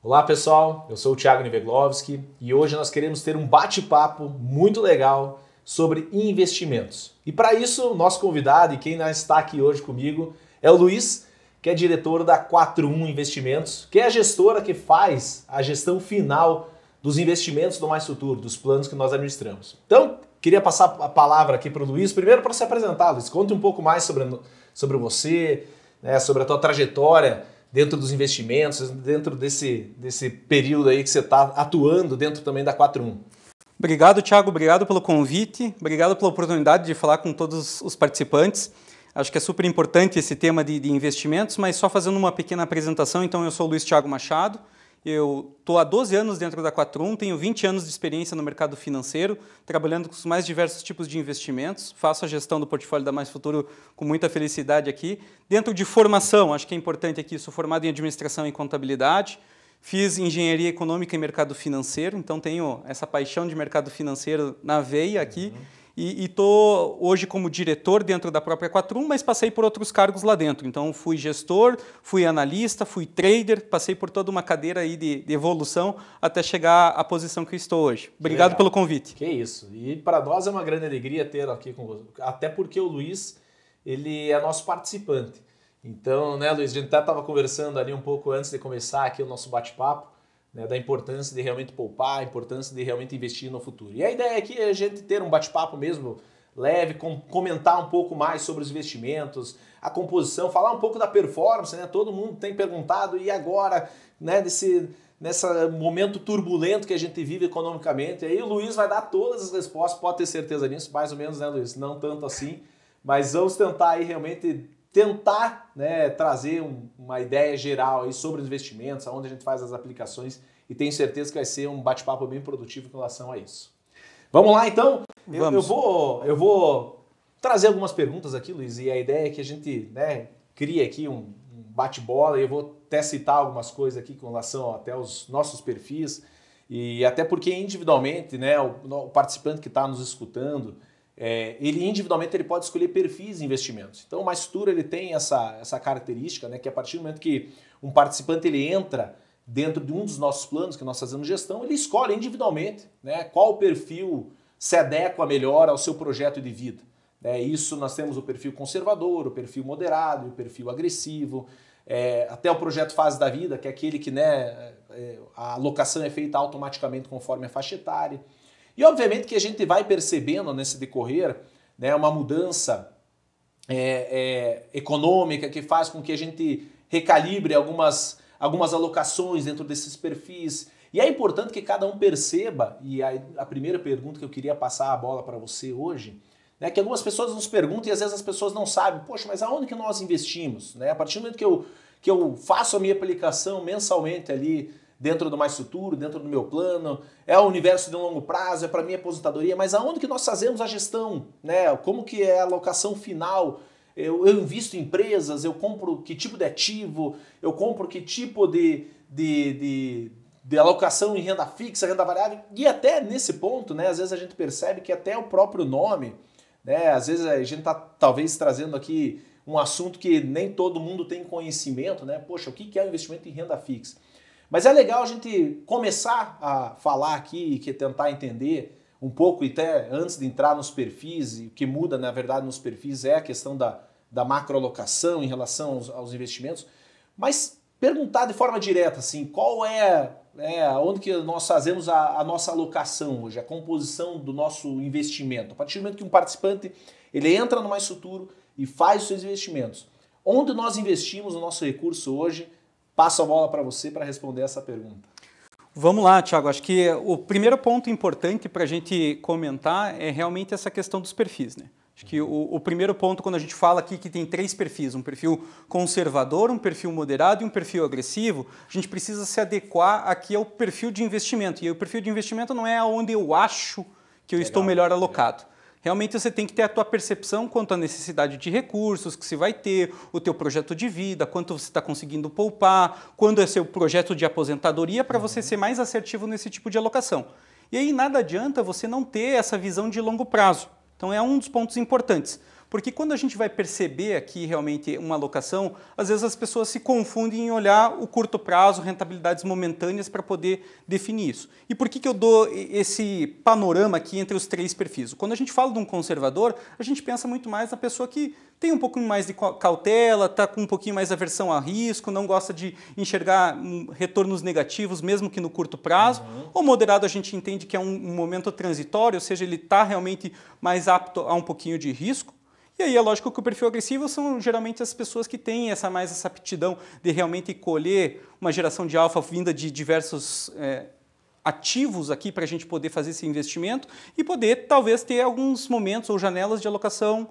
Olá pessoal, eu sou o Thiago Niveglovski e hoje nós queremos ter um bate-papo muito legal sobre investimentos. E para isso, o nosso convidado e quem está aqui hoje comigo é o Luiz, que é diretor da 41 Investimentos, que é a gestora que faz a gestão final dos investimentos do Mais Futuro, dos planos que nós administramos. Então, queria passar a palavra aqui para o Luiz, primeiro para se apresentar. Luiz, conte um pouco mais sobre você, né, sobre a tua trajetória dentro dos investimentos, dentro desse período aí que você está atuando dentro também da 41. Obrigado, Thiago. Obrigado pelo convite. Obrigado pela oportunidade de falar com todos os participantes. Acho que é super importante esse tema de investimentos, mas só fazendo uma pequena apresentação. Então, eu sou o Luiz Thiago Machado. Eu estou há 12 anos dentro da 41, tenho 20 anos de experiência no mercado financeiro, trabalhando com os mais diversos tipos de investimentos, faço a gestão do portfólio da Mais Futuro com muita felicidade aqui. Dentro de formação, acho que é importante aqui, sou formado em administração e contabilidade, fiz engenharia econômica e mercado financeiro, então tenho essa paixão de mercado financeiro na veia aqui. E estou hoje como diretor dentro da própria 41, mas passei por outros cargos lá dentro. Então, fui gestor, fui analista, fui trader, passei por toda uma cadeira aí de evolução até chegar à posição que estou hoje. Obrigado pelo convite. Que isso. E para nós é uma grande alegria ter aqui com você, até porque o Luiz, ele é nosso participante. Então, né, Luiz, a gente até estava conversando ali um pouco antes de começar aqui o nosso bate-papo, né, da importância de realmente poupar, a importância de realmente investir no futuro. E a ideia aqui é a gente ter um bate-papo mesmo leve, comentar um pouco mais sobre os investimentos, a composição, falar um pouco da performance, né? Todo mundo tem perguntado, e agora, né, nesse momento turbulento que a gente vive economicamente, aí o Luiz vai dar todas as respostas, pode ter certeza nisso, mais ou menos, né, Luiz? Não tanto assim, mas vamos tentar aí realmente né, trazer uma ideia geral aí sobre os investimentos, onde a gente faz as aplicações, e tenho certeza que vai ser um bate-papo bem produtivo com relação a isso. Vamos lá então? Vamos. Eu vou trazer algumas perguntas aqui, Luiz, e a ideia é que a gente, né, crie aqui um bate-bola, e eu vou até citar algumas coisas aqui com relação até aos nossos perfis, e até porque individualmente, né, o participante que está nos escutando, ele individualmente ele pode escolher perfis de investimentos. Então o Mais Futuro ele tem essa característica, né, que a partir do momento que um participante ele entra dentro de um dos nossos planos que nós fazemos gestão, ele escolhe individualmente, né, qual perfil se adequa melhor ao seu projeto de vida. Isso nós temos o perfil conservador, o perfil moderado, o perfil agressivo, até o projeto fase da vida, que é aquele que, né, a alocação é feita automaticamente conforme a faixa etária. E obviamente que a gente vai percebendo nesse decorrer, né, uma mudança econômica que faz com que a gente recalibre algumas alocações dentro desses perfis. E é importante que cada um perceba, e a primeira pergunta que eu queria passar a bola para você hoje, né, que algumas pessoas nos perguntam e às vezes as pessoas não sabem, poxa, mas aonde que nós investimos? Né? A partir do momento que eu faço a minha aplicação mensalmente ali, dentro do Mais Futuro, dentro do meu plano, é o universo de longo prazo, é para minha aposentadoria, mas aonde que nós fazemos a gestão? Né? Como que é a alocação final? Eu invisto em empresas, eu compro que tipo de ativo, eu compro que tipo de alocação em renda fixa, renda variável, e até nesse ponto, né, às vezes a gente percebe que até o próprio nome, né, às vezes a gente está talvez trazendo aqui um assunto que nem todo mundo tem conhecimento, né? Poxa, o que é o investimento em renda fixa? Mas é legal a gente começar a falar aqui e tentar entender um pouco, e até antes de entrar nos perfis, e o que muda, na verdade, nos perfis é a questão da macroalocação em relação aos investimentos, mas perguntar de forma direta, assim, qual onde que nós fazemos a nossa alocação hoje, a composição do nosso investimento. A partir do momento que um participante ele entra no Mais Futuro e faz os seus investimentos, onde nós investimos o nosso recurso hoje? Passo a bola para você para responder essa pergunta. Vamos lá, Thiago. Acho que o primeiro ponto importante para a gente comentar é realmente essa questão dos perfis, né? Acho que o primeiro ponto, quando a gente fala aqui que tem 3 perfis, um perfil conservador, um perfil moderado e um perfil agressivo, a gente precisa se adequar aqui ao perfil de investimento. E o perfil de investimento não é onde eu acho que eu estou melhor alocado. Realmente você tem que ter a tua percepção quanto à necessidade de recursos que você vai ter, o teu projeto de vida, quanto você está conseguindo poupar, quando é seu projeto de aposentadoria, para você ser mais assertivo nesse tipo de alocação. E aí nada adianta você não ter essa visão de longo prazo. Então é um dos pontos importantes. Porque quando a gente vai perceber aqui realmente uma alocação, às vezes as pessoas se confundem em olhar o curto prazo, rentabilidades momentâneas para poder definir isso. E por que eu dou esse panorama aqui entre os três perfis? Quando a gente fala de um conservador, a gente pensa muito mais na pessoa que tem um pouquinho mais de cautela, está com um pouquinho mais aversão a risco, não gosta de enxergar retornos negativos, mesmo que no curto prazo. O moderado a gente entende que é um momento transitório, ou seja, ele está realmente mais apto a um pouquinho de risco. E aí é lógico que o perfil agressivo são geralmente as pessoas que têm essa aptidão de realmente colher uma geração de alfa vinda de diversos ativos aqui para a gente poder fazer esse investimento e poder talvez ter alguns momentos ou janelas de alocação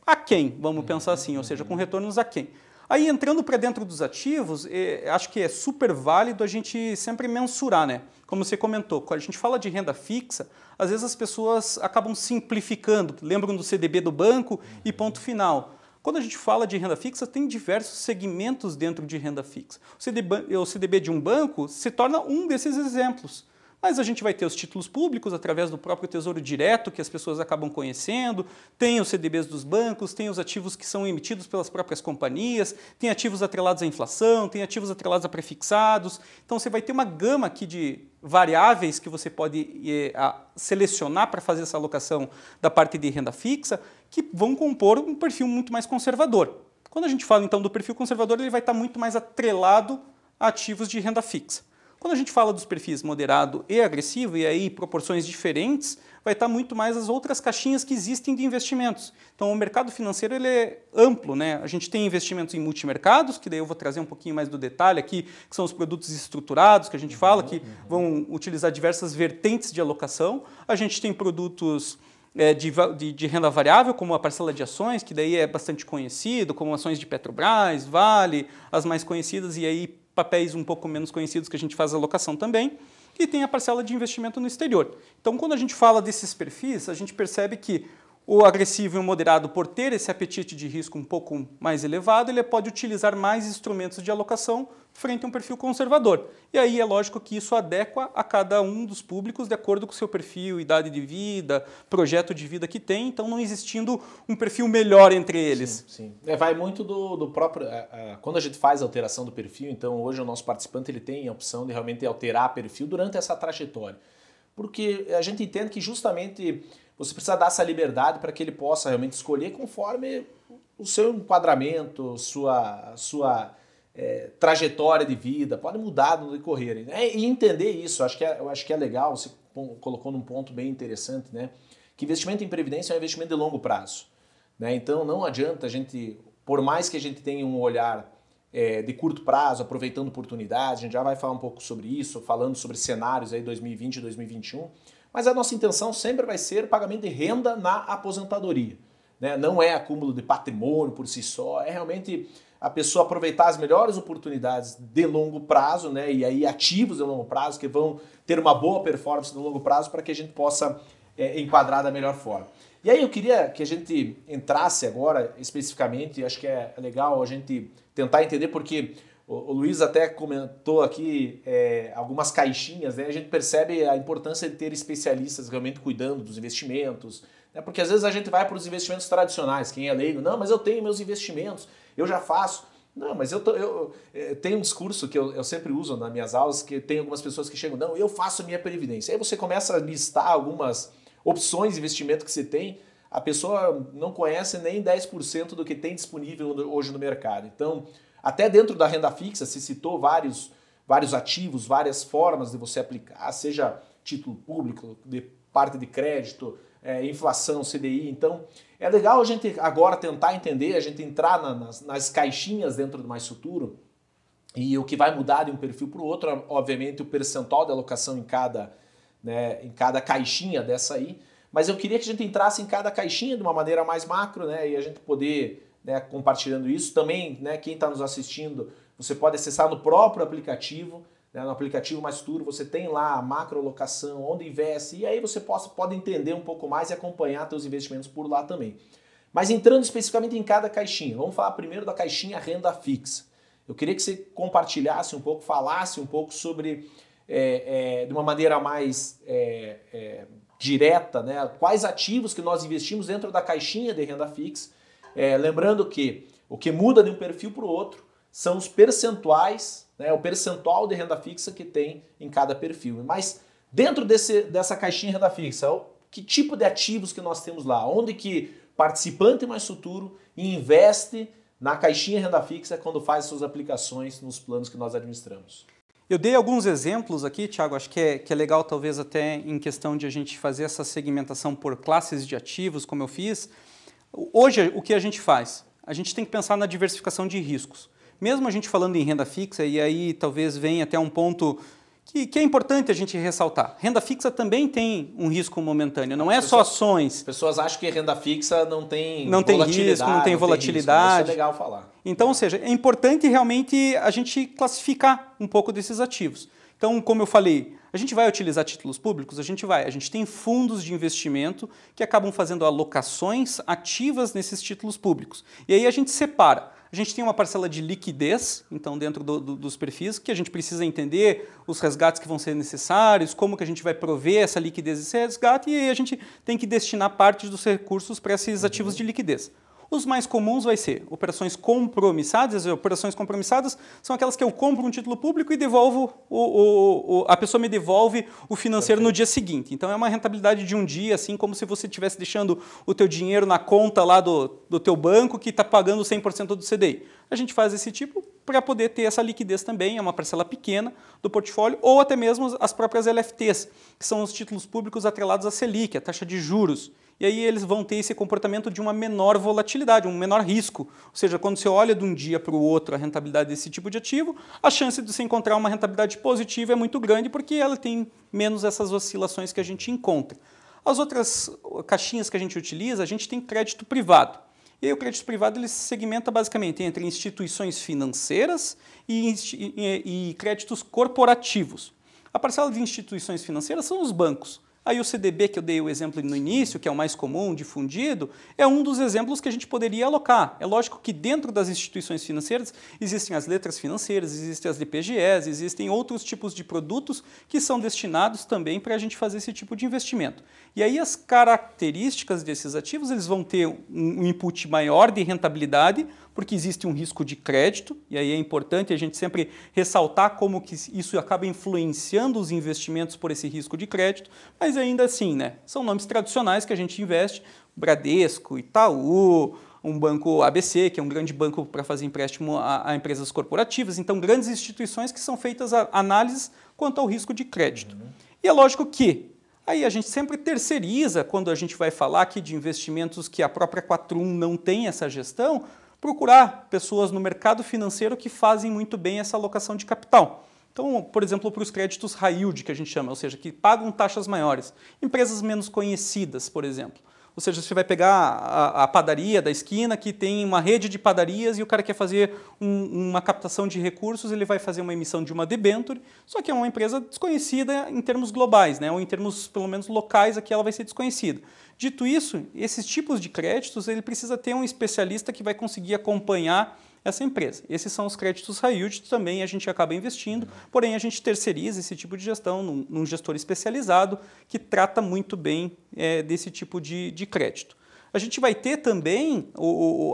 aquém, vamos pensar assim, ou seja, com retornos aquém. Aí entrando para dentro dos ativos, acho que é super válido a gente sempre mensurar, né? Como você comentou, quando a gente fala de renda fixa, às vezes as pessoas acabam simplificando, lembram do CDB do banco e ponto final. Quando a gente fala de renda fixa, tem diversos segmentos dentro de renda fixa. O CDB de um banco se torna um desses exemplos. Mas a gente vai ter os títulos públicos através do próprio Tesouro Direto, que as pessoas acabam conhecendo, tem os CDBs dos bancos, tem os ativos que são emitidos pelas próprias companhias, tem ativos atrelados à inflação, tem ativos atrelados a prefixados. Então você vai ter uma gama aqui de variáveis que você pode selecionar para fazer essa alocação da parte de renda fixa, que vão compor um perfil muito mais conservador. Quando a gente fala então do perfil conservador, ele vai estar muito mais atrelado a ativos de renda fixa. Quando a gente fala dos perfis moderado e agressivo, e aí proporções diferentes, vai estar muito mais as outras caixinhas que existem de investimentos. Então o mercado financeiro ele é amplo, né? A gente tem investimentos em multimercados, que daí eu vou trazer um pouquinho mais do detalhe aqui, que são os produtos estruturados, que a gente fala, que vão utilizar diversas vertentes de alocação. A gente tem produtos de renda variável, como a parcela de ações, que daí é bastante conhecido, como ações de Petrobras, Vale, as mais conhecidas, e aí papéis um pouco menos conhecidos que a gente faz alocação também, e tem a parcela de investimento no exterior. Então, quando a gente fala desses perfis, a gente percebe que o agressivo e o moderado, por ter esse apetite de risco um pouco mais elevado, ele pode utilizar mais instrumentos de alocação frente a um perfil conservador. E aí é lógico que isso adequa a cada um dos públicos de acordo com o seu perfil, idade de vida, projeto de vida que tem, então não existindo um perfil melhor entre eles. Sim, sim. Vai muito do próprio... Quando a gente faz a alteração do perfil, então hoje o nosso participante ele tem a opção de realmente alterar perfil durante essa trajetória. Porque a gente entende que justamente você precisa dar essa liberdade para que ele possa realmente escolher conforme o seu enquadramento, sua trajetória de vida, pode mudar no decorrer. Né? E entender isso, eu acho que é legal, você colocou num ponto bem interessante, né? Que investimento em previdência é um investimento de longo prazo. Né? Então não adianta a gente, por mais que a gente tenha um olhar de curto prazo, aproveitando oportunidades, a gente já vai falar um pouco sobre isso, falando sobre cenários aí 2020 e 2021, mas a nossa intenção sempre vai ser pagamento de renda na aposentadoria. Né? Não é acúmulo de patrimônio por si só, é realmente a pessoa aproveitar as melhores oportunidades de longo prazo, né? E aí ativos de longo prazo que vão ter uma boa performance no longo prazo para que a gente possa enquadrar da melhor forma. E aí eu queria que a gente entrasse agora especificamente, acho que é legal a gente tentar entender, porque o Luiz até comentou aqui algumas caixinhas, né? A gente percebe a importância de ter especialistas realmente cuidando dos investimentos, né? Porque às vezes a gente vai para os investimentos tradicionais, quem é leigo, não, mas eu tenho meus investimentos, eu já faço. Não, mas eu tenho um discurso que eu sempre uso nas minhas aulas, que tem algumas pessoas que chegam, não, eu faço a minha previdência. Aí você começa a listar algumas opções de investimento que você tem, a pessoa não conhece nem 10% do que tem disponível hoje no mercado. Então, até dentro da renda fixa, se citou vários ativos, várias formas de você aplicar, seja título público, de parte de crédito, inflação, CDI. Então, é legal a gente agora tentar entender, a gente entrar nas caixinhas dentro do Mais Futuro, e o que vai mudar de um perfil para o outro, obviamente, o percentual de alocação em cada caixinha dessa aí. Mas eu queria que a gente entrasse em cada caixinha de uma maneira mais macro, né, e a gente poder, né, compartilhando isso. Também, né, quem está nos assistindo, você pode acessar no próprio aplicativo, né, no aplicativo Mais Futuro, você tem lá a macroalocação, onde investe, e aí você pode entender um pouco mais e acompanhar seus investimentos por lá também. Mas entrando especificamente em cada caixinha, vamos falar primeiro da caixinha renda fixa. Eu queria que você compartilhasse um pouco, falasse um pouco sobre, de uma maneira mais direta, né? Quais ativos que nós investimos dentro da caixinha de renda fixa. Lembrando que o que muda de um perfil para o outro são os percentuais, né? O percentual de renda fixa que tem em cada perfil. Mas dentro dessa caixinha renda fixa, que tipo de ativos que nós temos lá? Onde que participante mais futuro investe na caixinha renda fixa quando faz suas aplicações nos planos que nós administramos? Eu dei alguns exemplos aqui, Thiago, acho que é legal talvez até em questão de a gente fazer essa segmentação por classes de ativos, como eu fiz. Hoje, o que a gente faz? A gente tem que pensar na diversificação de riscos. Mesmo a gente falando em renda fixa, e aí talvez venha até um ponto que é importante a gente ressaltar. Renda fixa também tem um risco momentâneo, não é só ações. As pessoas acham que renda fixa não tem risco, não tem volatilidade. Isso é legal falar. Então, ou seja, é importante realmente a gente classificar um pouco desses ativos. Então, como eu falei, a gente vai utilizar títulos públicos? A gente tem fundos de investimento que acabam fazendo alocações ativas nesses títulos públicos. E aí a gente separa. A gente tem uma parcela de liquidez, então dentro dos perfis, que a gente precisa entender os resgates que vão ser necessários, como que a gente vai prover essa liquidez e esse resgate, e aí a gente tem que destinar parte dos recursos para esses ativos de liquidez. Os mais comuns vai ser operações compromissadas. As operações compromissadas são aquelas que eu compro um título público e devolvo, a pessoa me devolve o financeiro no dia seguinte. Então é uma rentabilidade de um dia, assim como se você estivesse deixando o teu dinheiro na conta lá do teu banco que está pagando 100% do CDI. A gente faz esse tipo para poder ter essa liquidez também, é uma parcela pequena do portfólio, ou até mesmo as próprias LFTs, que são os títulos públicos atrelados à Selic, a taxa de juros. E aí eles vão ter esse comportamento de uma menor volatilidade, um menor risco. Ou seja, quando você olha de um dia para o outro a rentabilidade desse tipo de ativo, a chance de você encontrar uma rentabilidade positiva é muito grande porque ela tem menos essas oscilações que a gente encontra. As outras caixinhas que a gente utiliza, a gente tem crédito privado. E aí o crédito privado ele se segmenta basicamente entre instituições financeiras e créditos corporativos. A parcela de instituições financeiras são os bancos. Aí o CDB, que eu dei o exemplo no início, que é o mais comum, difundido, é um dos exemplos que a gente poderia alocar. É lógico que dentro das instituições financeiras existem as letras financeiras, existem as DPGs, existem outros tipos de produtos que são destinados também para a gente fazer esse tipo de investimento. E aí as características desses ativos, eles vão ter um input maior de rentabilidade, porque existe um risco de crédito, e aí é importante a gente sempre ressaltar como que isso acaba influenciando os investimentos por esse risco de crédito, mas ainda assim, né, são nomes tradicionais que a gente investe, Bradesco, Itaú, um banco ABC, que é um grande banco para fazer empréstimo a empresas corporativas, então grandes instituições que são feitas análises quanto ao risco de crédito. E é lógico que aí a gente sempre terceiriza, quando a gente vai falar aqui de investimentos que a própria 41 não tem essa gestão, procurar pessoas no mercado financeiro que fazem muito bem essa alocação de capital. Então, por exemplo, para os créditos high yield, que a gente chama, ou seja, que pagam taxas maiores. Empresas menos conhecidas, por exemplo. Ou seja, você vai pegar a padaria da esquina, que tem uma rede de padarias e o cara quer fazer uma captação de recursos, ele vai fazer uma emissão de uma debenture, só que é uma empresa desconhecida em termos globais, né? Ou em termos, pelo menos, locais, aqui ela vai ser desconhecida. Dito isso, esses tipos de créditos, ele precisa ter um especialista que vai conseguir acompanhar essa empresa. Esses são os créditos high yield, também a gente acaba investindo, porém a gente terceiriza esse tipo de gestão num gestor especializado que trata muito bem desse tipo de crédito. A gente vai ter também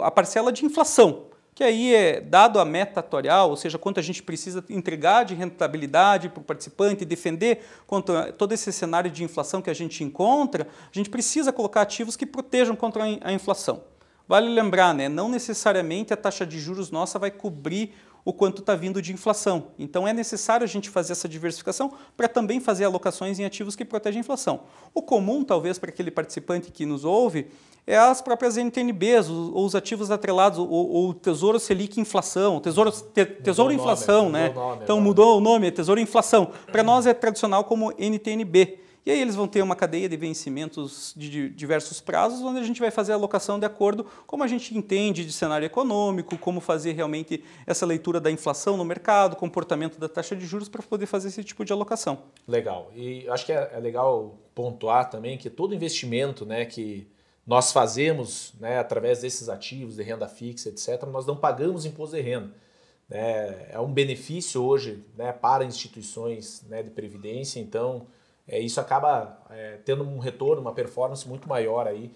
a parcela de inflação, que aí é dado a meta atuarial, ou seja, quanto a gente precisa entregar de rentabilidade para o participante e defender contra todo esse cenário de inflação que a gente encontra, a gente precisa colocar ativos que protejam contra a inflação. Vale lembrar, né, não necessariamente a taxa de juros nossa vai cobrir o quanto está vindo de inflação. Então é necessário a gente fazer essa diversificação para também fazer alocações em ativos que protegem a inflação. O comum, talvez, para aquele participante que nos ouve, é as próprias NTNBs, ou os ativos atrelados, ou o Tesouro Selic Inflação, Tesouro Inflação, né? Então mudou o nome, é Tesouro Inflação. Para nós é tradicional como NTNB. E aí eles vão ter uma cadeia de vencimentos de diversos prazos, onde a gente vai fazer a alocação de acordo com como a gente entende de cenário econômico, como fazer realmente essa leitura da inflação no mercado, comportamento da taxa de juros para poder fazer esse tipo de alocação. Legal. E acho que é legal pontuar também que todo investimento, né, que nós fazemos, né, através desses ativos de renda fixa, etc., nós não pagamos imposto de renda. É um benefício hoje, né, para instituições, né, de previdência, então isso acaba tendo um retorno, uma performance muito maior aí,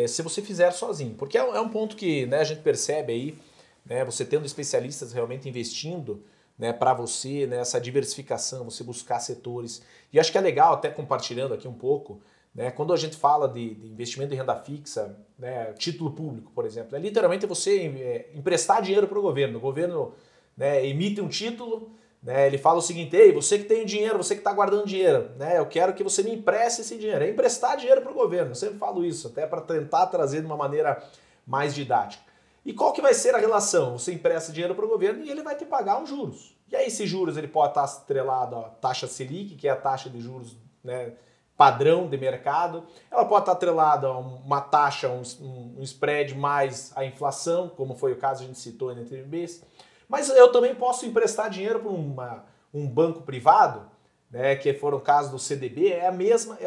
se você fizer sozinho. Porque é um ponto que, né, a gente percebe aí, né, você tendo especialistas realmente investindo, né, para você, né, essa diversificação, você buscar setores. E acho que é legal, até compartilhando aqui um pouco, né, quando a gente fala de investimento em renda fixa, né, título público, por exemplo, é literalmente você emprestar dinheiro para o governo. O governo, né, emite um título, né, ele fala o seguinte: ei, você que tem dinheiro, você que está guardando dinheiro, né, eu quero que você me empreste esse dinheiro. É emprestar dinheiro para o governo. Eu sempre falo isso, até para tentar trazer de uma maneira mais didática. E qual que vai ser a relação? Você empresta dinheiro para o governo e ele vai te pagar uns juros. E aí esses juros ele pode estar atrelado à taxa Selic, que é a taxa de juros, né, padrão de mercado. Ela pode estar atrelada a uma taxa, um spread mais a inflação, como foi o caso que a gente citou em NTNBs. Mas eu também posso emprestar dinheiro para um banco privado, né, que for o caso do CDB, é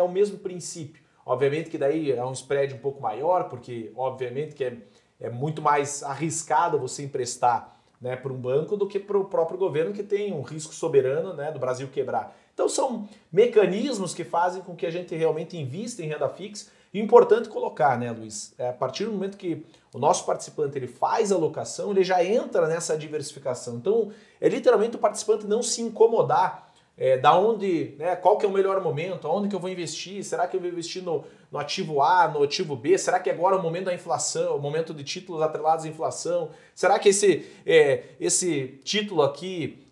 o mesmo princípio. Obviamente que daí é um spread um pouco maior, porque obviamente que é muito mais arriscado você emprestar, né, para um banco do que para o próprio governo, que tem um risco soberano, né, do Brasil quebrar. Então são mecanismos que fazem com que a gente realmente invista em renda fixa. E o importante colocar, né, Luiz, a partir do momento que o nosso participante ele faz a alocação, ele já entra nessa diversificação. Então é literalmente o participante não se incomodar da onde, né, qual que é o melhor momento, aonde que eu vou investir, será que eu vou investir no ativo A, no ativo B, será que agora é o momento da inflação, o momento de títulos atrelados à inflação, será que esse título aqui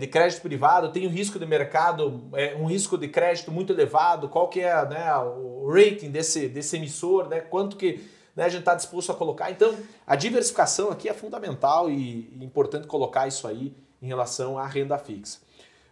de crédito privado tem um risco de mercado, um risco de crédito muito elevado, qual que é, né, o rating desse emissor, né, quanto que, né, a gente está disposto a colocar. Então a diversificação aqui é fundamental e importante colocar isso aí em relação à renda fixa.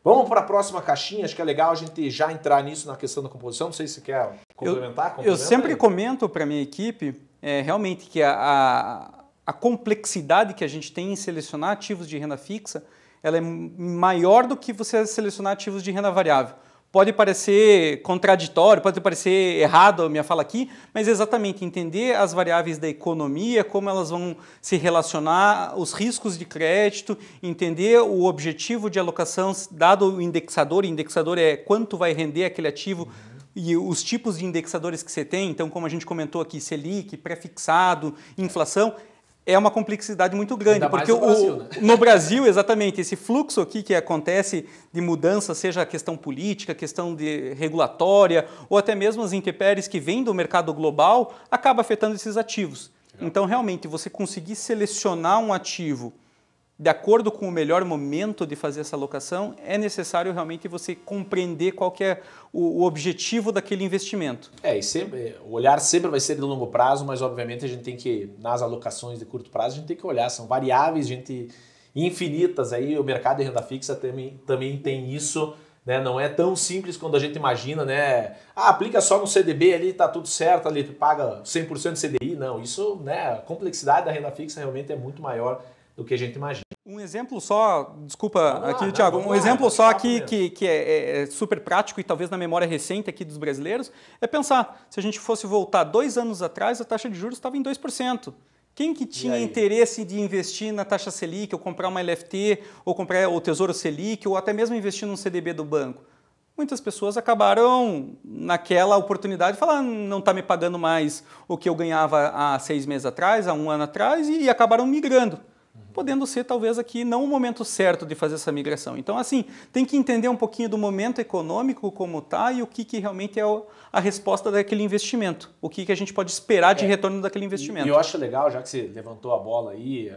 Vamos para a próxima caixinha, acho que é legal a gente já entrar nisso na questão da composição, não sei se você quer complementar. Eu sempre comento para a minha equipe, realmente, que a complexidade que a gente tem em selecionar ativos de renda fixa, ela é maior do que você selecionar ativos de renda variável. Pode parecer contraditório, pode parecer errado a minha fala aqui, mas exatamente entender as variáveis da economia, como elas vão se relacionar, os riscos de crédito, entender o objetivo de alocação dado o indexador é quanto vai render aquele ativo e os tipos de indexadores que você tem, então como a gente comentou aqui, Selic, pré-fixado, inflação, é uma complexidade muito grande, porque no Brasil, né? No Brasil, exatamente, esse fluxo aqui que acontece de mudança, seja a questão política, questão de regulatória, ou até mesmo as intempéries que vêm do mercado global, acaba afetando esses ativos. Legal. Então, realmente, você conseguir selecionar um ativo de acordo com o melhor momento de fazer essa alocação, é necessário realmente você compreender qual que é o objetivo daquele investimento. E sempre, o olhar sempre vai ser de longo prazo, mas obviamente a gente tem que, nas alocações de curto prazo, a gente tem que olhar, são variáveis, infinitas aí, o mercado de renda fixa também tem isso, né? Não é tão simples quando a gente imagina, né? Aplica só no CDB ali, tá tudo certo, ali tu paga 100% de CDI, não, isso, né? A complexidade da renda fixa realmente é muito maior do que a gente imagina. Um exemplo só, desculpa aqui, Thiago, um exemplo só aqui que é super prático e talvez na memória recente aqui dos brasileiros, é pensar, se a gente fosse voltar 2 anos atrás, a taxa de juros estava em 2%. Quem que tinha interesse de investir na taxa Selic, ou comprar uma LFT, ou comprar o Tesouro Selic, ou até mesmo investir num CDB do banco? Muitas pessoas acabaram naquela oportunidade de falar, não está me pagando mais o que eu ganhava há 6 meses atrás, há 1 ano atrás, e acabaram migrando. Podendo ser, talvez, aqui não o momento certo de fazer essa migração. Então, assim, tem que entender um pouquinho do momento econômico, como está, e o que realmente é a resposta daquele investimento. O que a gente pode esperar de retorno daquele investimento. E eu acho legal, já que você levantou a bola aí,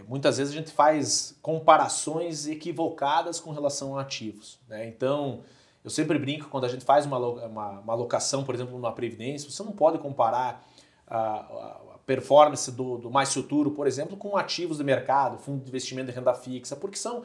muitas vezes a gente faz comparações equivocadas com relação a ativos, né? Então, eu sempre brinco, quando a gente faz uma alocação, por exemplo, numa previdência, você não pode comparar a performance do Mais Futuro, por exemplo, com ativos de mercado, fundo de investimento de renda fixa, porque são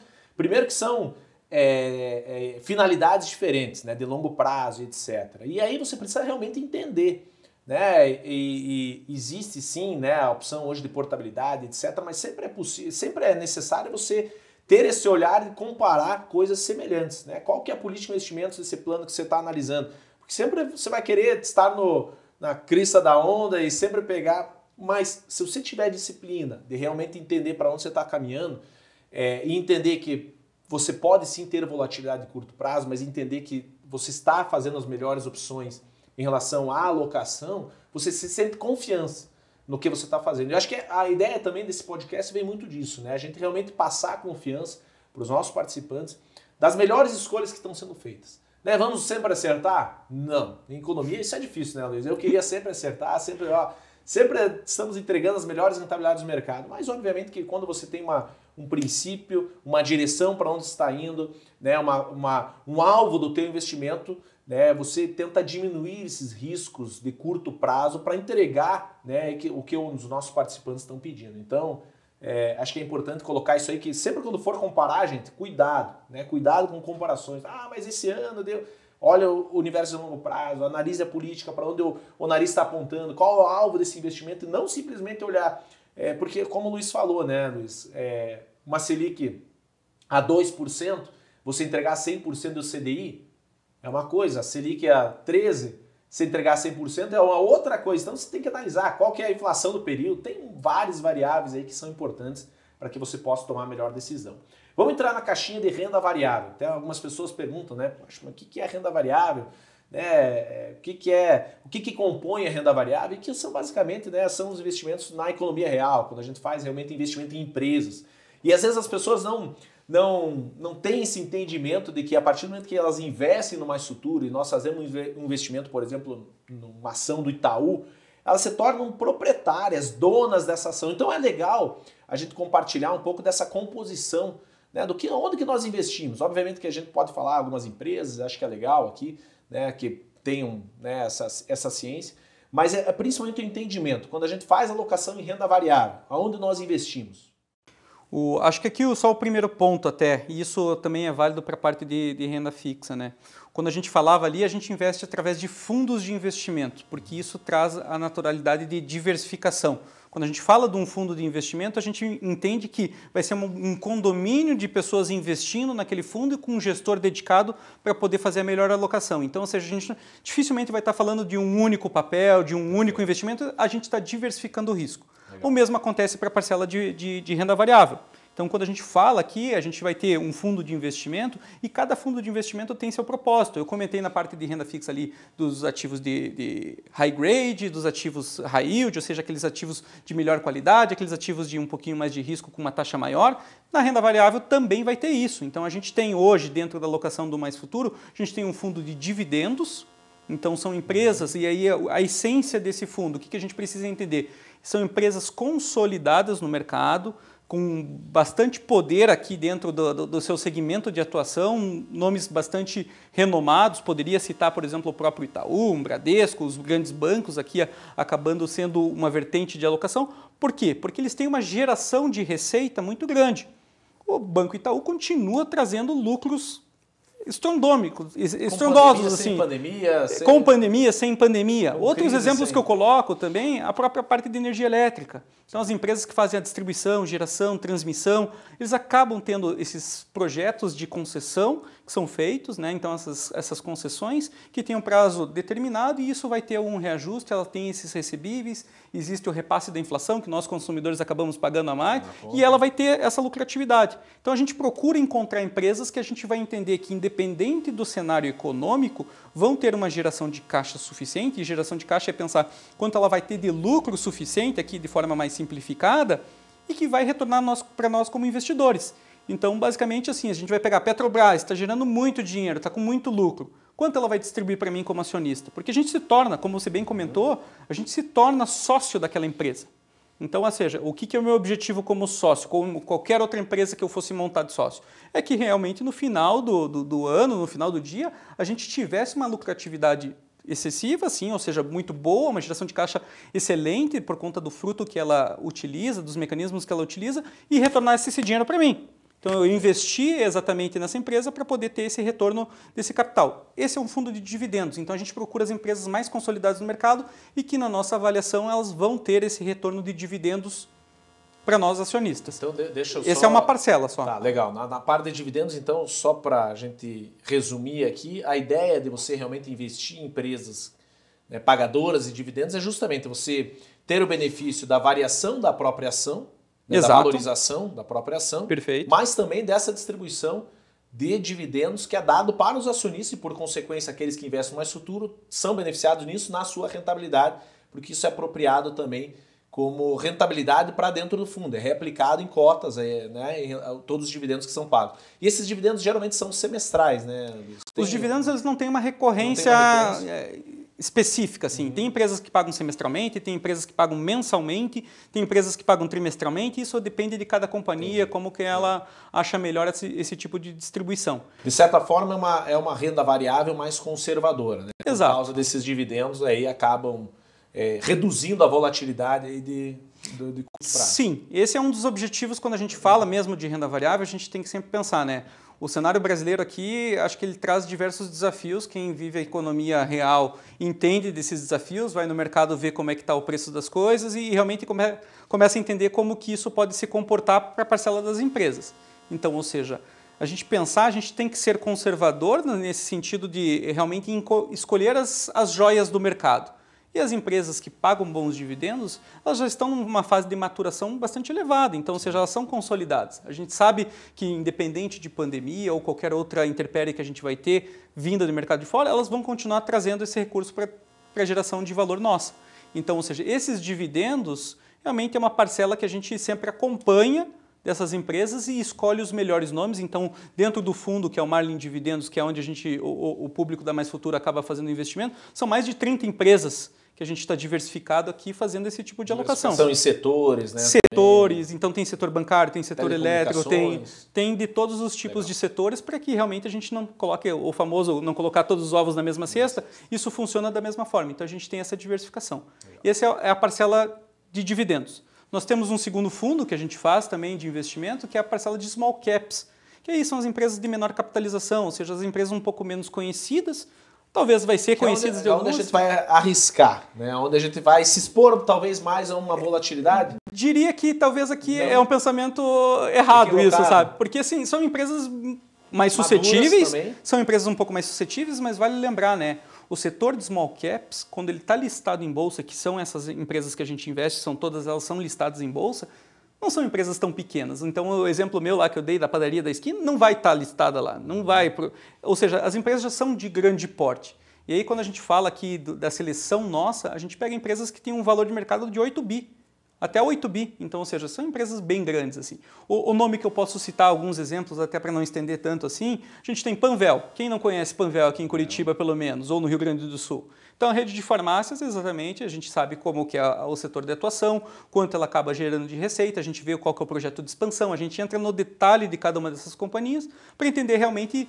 finalidades diferentes, né, de longo prazo, etc. E aí você precisa realmente entender, né, e existe sim, né, a opção hoje de portabilidade, etc., mas sempre é necessário você ter esse olhar e comparar coisas semelhantes, né? Qual que é a política de investimentos desse plano que você está analisando? Porque sempre você vai querer estar na crista da onda e sempre pegar. Mas se você tiver disciplina de realmente entender para onde você está caminhando e entender que você pode sim ter volatilidade de curto prazo, mas entender que você está fazendo as melhores opções em relação à alocação, você se sente confiança no que você está fazendo. Eu acho que a ideia também desse podcast vem muito disso, né? A gente realmente passar confiança para os nossos participantes das melhores escolhas que estão sendo feitas. Né? Vamos sempre acertar? Não. Em economia isso é difícil, né, Luiz? Eu queria sempre acertar, sempre estamos entregando as melhores rentabilidades do mercado. Mas, obviamente, que quando você tem um princípio, uma direção para onde está indo, né, um alvo do teu investimento, né, você tenta diminuir esses riscos de curto prazo para entregar, né, o que os nossos participantes estão pedindo. Então, acho que é importante colocar isso aí, que sempre quando for comparar, gente, cuidado, né? Cuidado com comparações. Ah, mas esse ano deu... Olha o universo de longo prazo, analise a política, para onde o nariz está apontando, qual é o alvo desse investimento, e não simplesmente olhar. Porque, como o Luiz falou, né, Luiz? Uma Selic a 2%, você entregar 100% do CDI é uma coisa, a Selic a 13%, se entregar 100% é uma outra coisa. Então você tem que analisar qual que é a inflação do período. Tem várias variáveis aí que são importantes para que você possa tomar a melhor decisão. Vamos entrar na caixinha de renda variável. Até algumas pessoas perguntam, né? Poxa, mas o que é renda variável? O que compõe a renda variável? E que são basicamente, né, são os investimentos na economia real, quando a gente faz realmente investimento em empresas. E às vezes as pessoas não tem esse entendimento de que a partir do momento que elas investem no Mais Futuro, e nós fazemos um investimento, por exemplo, numa ação do Itaú, elas se tornam proprietárias, donas dessa ação. Então é legal a gente compartilhar um pouco dessa composição, né, onde que nós investimos. Obviamente que a gente pode falar algumas empresas, acho que é legal aqui, né, que tenham, né, essa ciência, mas é principalmente o entendimento. Quando a gente faz alocação em renda variável, aonde nós investimos? Acho que aqui só o primeiro ponto até, e isso também é válido para a parte de renda fixa, né? Quando a gente falava ali, a gente investe através de fundos de investimento, porque isso traz a naturalidade de diversificação. Quando a gente fala de um fundo de investimento, a gente entende que vai ser um condomínio de pessoas investindo naquele fundo e com um gestor dedicado para poder fazer a melhor alocação. Então, ou seja, a gente dificilmente vai estar falando de um único papel, de um único investimento, a gente está diversificando o risco. Legal. O mesmo acontece para a parcela de renda variável. Então, quando a gente fala aqui, a gente vai ter um fundo de investimento e cada fundo de investimento tem seu propósito. Eu comentei na parte de renda fixa ali dos ativos de high grade, dos ativos high yield, ou seja, aqueles ativos de melhor qualidade, aqueles ativos de um pouquinho mais de risco com uma taxa maior. Na renda variável também vai ter isso. Então, a gente tem hoje, dentro da alocação do Mais Futuro, a gente tem um fundo de dividendos. Então, são empresas, e aí a essência desse fundo, o que a gente precisa entender? São empresas consolidadas no mercado, com bastante poder aqui dentro do seu segmento de atuação, nomes bastante renomados, poderia citar, por exemplo, o próprio Itaú, um Bradesco, os grandes bancos aqui acabando sendo uma vertente de alocação. Por quê? Porque eles têm uma geração de receita muito grande. O Banco Itaú continua trazendo lucros estrondosos, assim. Com pandemia, sem pandemia. Outros exemplos que eu coloco também, a própria parte de energia elétrica. Então, as empresas que fazem a distribuição, geração, transmissão, eles acabam tendo esses projetos de concessão que são feitos, né? Então, essas concessões que têm um prazo determinado e isso vai ter um reajuste, ela tem esses recebíveis, existe o repasse da inflação, que nós consumidores acabamos pagando a mais, e ela vai ter essa lucratividade. Então, a gente procura encontrar empresas que a gente vai entender que, independente do cenário econômico, vão ter uma geração de caixa suficiente, e geração de caixa é pensar quanto ela vai ter de lucro suficiente, aqui de forma mais simplificada, e que vai retornar para nós como investidores. Então, basicamente, assim, a gente vai pegar a Petrobras, está gerando muito dinheiro, está com muito lucro. Quanto ela vai distribuir para mim como acionista? Porque a gente se torna, como você bem comentou, a gente se torna sócio daquela empresa. Então, ou seja, o que é o meu objetivo como sócio, como qualquer outra empresa que eu fosse montar de sócio? É que realmente no final do ano, no final do dia, a gente tivesse uma lucratividade excessiva, sim, ou seja, muito boa, uma geração de caixa excelente por conta do fruto que ela utiliza, dos mecanismos que ela utiliza, e retornasse esse dinheiro para mim. Então, eu investi exatamente nessa empresa para poder ter esse retorno desse capital. Esse é um fundo de dividendos. Então, a gente procura as empresas mais consolidadas no mercado e que, na nossa avaliação, elas vão ter esse retorno de dividendos para nós acionistas. Então, deixa eu Essa é uma parcela só. Tá, legal. Na parte de dividendos, então, só para a gente resumir aqui, a ideia de você realmente investir em empresas, né, pagadoras de dividendos é justamente você ter o benefício da variação da própria ação, né, da valorização da própria ação, Perfeito. mas também dessa distribuição de dividendos que é dado para os acionistas e, por consequência, aqueles que investem no mais futuro são beneficiados nisso na sua rentabilidade, porque isso é apropriado também como rentabilidade para dentro do fundo, é reaplicado em cotas, né, em todos os dividendos que são pagos. E esses dividendos geralmente são semestrais, né? Os dividendos eles não têm uma recorrência específica, assim. Tem empresas que pagam semestralmente, tem empresas que pagam mensalmente, tem empresas que pagam trimestralmente, isso depende de cada companhia, como que ela acha melhor esse tipo de distribuição. De certa forma, é uma renda variável mais conservadora, né? Exato. Por causa desses dividendos aí acabam reduzindo a volatilidade aí de curto prazo. Sim, esse é um dos objetivos quando a gente fala mesmo de renda variável, a gente tem que sempre pensar, né? O cenário brasileiro aqui, acho que ele traz diversos desafios. Quem vive a economia real entende desses desafios, vai no mercado ver como é que está o preço das coisas e realmente começa a entender como que isso pode se comportar para a parcela das empresas. Então, ou seja, a gente tem que ser conservador nesse sentido de realmente escolher as joias do mercado. E as empresas que pagam bons dividendos, elas já estão numa fase de maturação bastante elevada, então, ou seja, elas são consolidadas. A gente sabe que, independente de pandemia ou qualquer outra intempérie que a gente vai ter vinda do mercado de fora, elas vão continuar trazendo esse recurso para a geração de valor nossa. Então, ou seja, esses dividendos realmente é uma parcela que a gente sempre acompanha dessas empresas e escolhe os melhores nomes. Então, dentro do fundo, que é o Marlin Dividendos, que é onde o público da Mais Futuro acaba fazendo investimento, são mais de 30 empresas que a gente está diversificado aqui fazendo esse tipo de alocação. São em setores, né? Setores, então tem setor bancário, tem setor elétrico, tem de todos os tipos de setores para que realmente a gente não coloque o famoso, não colocar todos os ovos na mesma cesta, isso funciona da mesma forma. Então a gente tem essa diversificação. Essa é a parcela de dividendos. Nós temos um segundo fundo que a gente faz também de investimento, que é a parcela de small caps, que aí são as empresas de menor capitalização, ou seja, as empresas um pouco menos conhecidas. Talvez vai ser conhecidas de alguns. Onde a gente vai arriscar, né? Onde a gente vai se expor talvez mais a uma volatilidade. Diria que talvez aqui é um pensamento errado isso, sabe? Porque assim, são empresas mais suscetíveis, são empresas um pouco mais suscetíveis, mas vale lembrar, né? O setor de small caps, quando ele está listado em bolsa, que são essas empresas que a gente investe, todas elas são listadas em bolsa, não são empresas tão pequenas. Então, o exemplo meu lá que eu dei da padaria da esquina não vai estar listada lá, não vai. Ou seja, as empresas já são de grande porte. E aí, quando a gente fala aqui da seleção nossa, a gente pega empresas que têm um valor de mercado de 8 bi, até 8 bi. Então, ou seja, são empresas bem grandes. Assim. O nome que eu posso citar, alguns exemplos, até para não estender tanto assim, a gente tem Panvel. Quem não conhece Panvel aqui em Curitiba, pelo menos, ou no Rio Grande do Sul? Então, a rede de farmácias, exatamente, a gente sabe como que é o setor de atuação, quanto ela acaba gerando de receita, a gente vê qual que é o projeto de expansão, a gente entra no detalhe de cada uma dessas companhias para entender realmente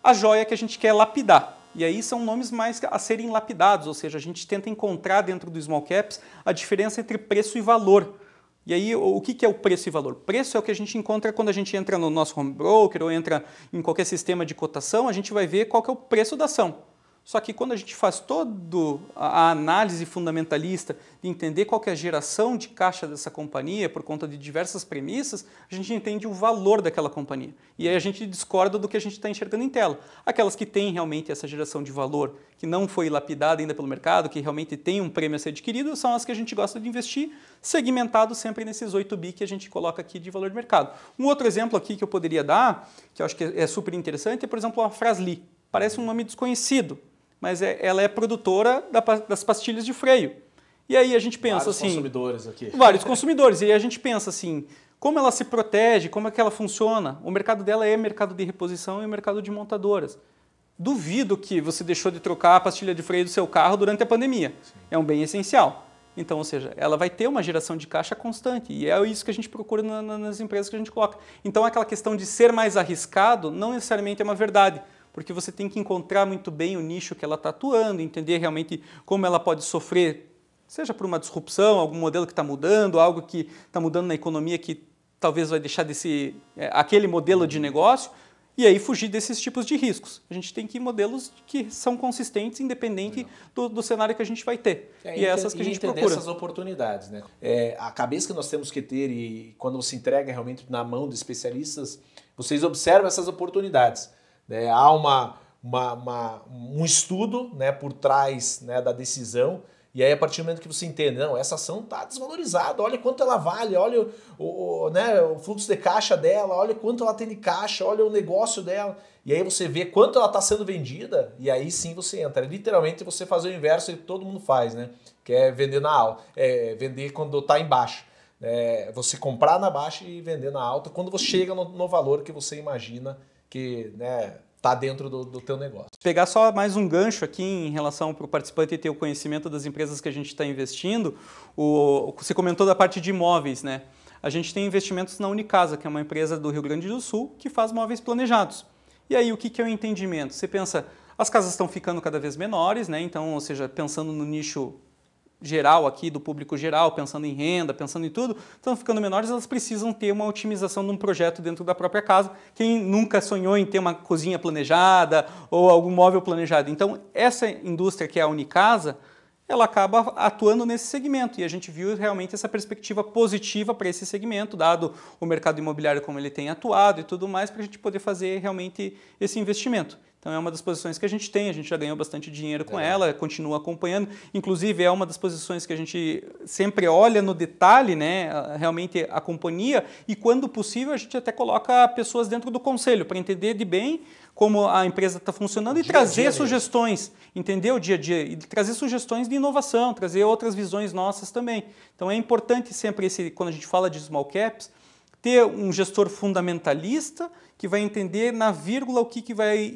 a joia que a gente quer lapidar. E aí são nomes mais a serem lapidados, ou seja, a gente tenta encontrar dentro do small caps a diferença entre preço e valor. E aí, o que é o preço e valor? Preço é o que a gente encontra quando a gente entra no nosso home broker ou entra em qualquer sistema de cotação, a gente vai ver qual que é o preço da ação. Só que quando a gente faz toda a análise fundamentalista de entender qual que é a geração de caixa dessa companhia por conta de diversas premissas, a gente entende o valor daquela companhia. E aí a gente discorda do que a gente está enxergando em tela. Aquelas que têm realmente essa geração de valor, que não foi lapidada ainda pelo mercado, que realmente tem um prêmio a ser adquirido, são as que a gente gosta de investir, segmentado sempre nesses 8 bi que a gente coloca aqui de valor de mercado. Um outro exemplo aqui que eu poderia dar, que eu acho que é super interessante, é, por exemplo, a Frasli. Parece um nome desconhecido, mas ela é produtora das pastilhas de freio. E aí a gente pensa vários assim... consumidores aqui. Vários consumidores. E aí a gente pensa assim, como ela se protege, como é que ela funciona? O mercado dela é mercado de reposição e mercado de montadoras. Duvido que você deixou de trocar a pastilha de freio do seu carro durante a pandemia. Sim. É um bem essencial. Então, ou seja, ela vai ter uma geração de caixa constante. E é isso que a gente procura nas empresas que a gente coloca. Então, aquela questão de ser mais arriscado não necessariamente é uma verdade, porque você tem que encontrar muito bem o nicho que ela está atuando, entender realmente como ela pode sofrer, seja por uma disrupção, algum modelo que está mudando, algo que está mudando na economia que talvez vai deixar aquele modelo de negócio, e aí fugir desses tipos de riscos. A gente tem que ir modelos que são consistentes, independente do cenário que a gente vai ter. E é essas que a gente procura. Essas oportunidades, né? A cabeça que nós temos que ter, e quando você entrega realmente na mão de especialistas, vocês observam essas oportunidades. Há um estudo, né, por trás, né, da decisão, E aí, a partir do momento que você entende, não, essa ação está desvalorizada, olha quanto ela vale, olha o fluxo de caixa dela, olha quanto ela tem de caixa, olha o negócio dela. E aí você vê quanto ela está sendo vendida, e aí sim você entra. Literalmente você fazer o inverso que todo mundo faz, né? Que é vender na alta, vender quando está embaixo. Você comprar na baixa e vender na alta quando você chega no valor que você imagina que está dentro do teu negócio. Pegar só mais um gancho aqui em relação para o participante ter o conhecimento das empresas que a gente está investindo, você comentou da parte de imóveis, né? A gente tem investimentos na Unicasa, que é uma empresa do Rio Grande do Sul que faz móveis planejados. E aí o que é o entendimento? Você pensa, as casas estão ficando cada vez menores, né? Então, ou seja, pensando no nicho geral aqui, do público geral, pensando em renda, pensando em tudo, estão ficando menores, elas precisam ter uma otimização de um projeto dentro da própria casa. Quem nunca sonhou em ter uma cozinha planejada ou algum móvel planejado? Então, essa indústria que é a Unicasa, ela acaba atuando nesse segmento e a gente viu realmente essa perspectiva positiva para esse segmento, dado o mercado imobiliário como ele tem atuado e tudo mais, para a gente poder fazer realmente esse investimento. Então é uma das posições que a gente tem, a gente já ganhou bastante dinheiro com ela, continua acompanhando, inclusive é uma das posições que a gente sempre olha no detalhe, né, realmente a companhia, e quando possível a gente até coloca pessoas dentro do conselho para entender de bem como a empresa está funcionando e trazer sugestões, entender o dia a dia, e trazer sugestões de inovação, trazer outras visões nossas também. Então é importante sempre, quando a gente fala de small caps, ter um gestor fundamentalista que vai entender na vírgula o que vai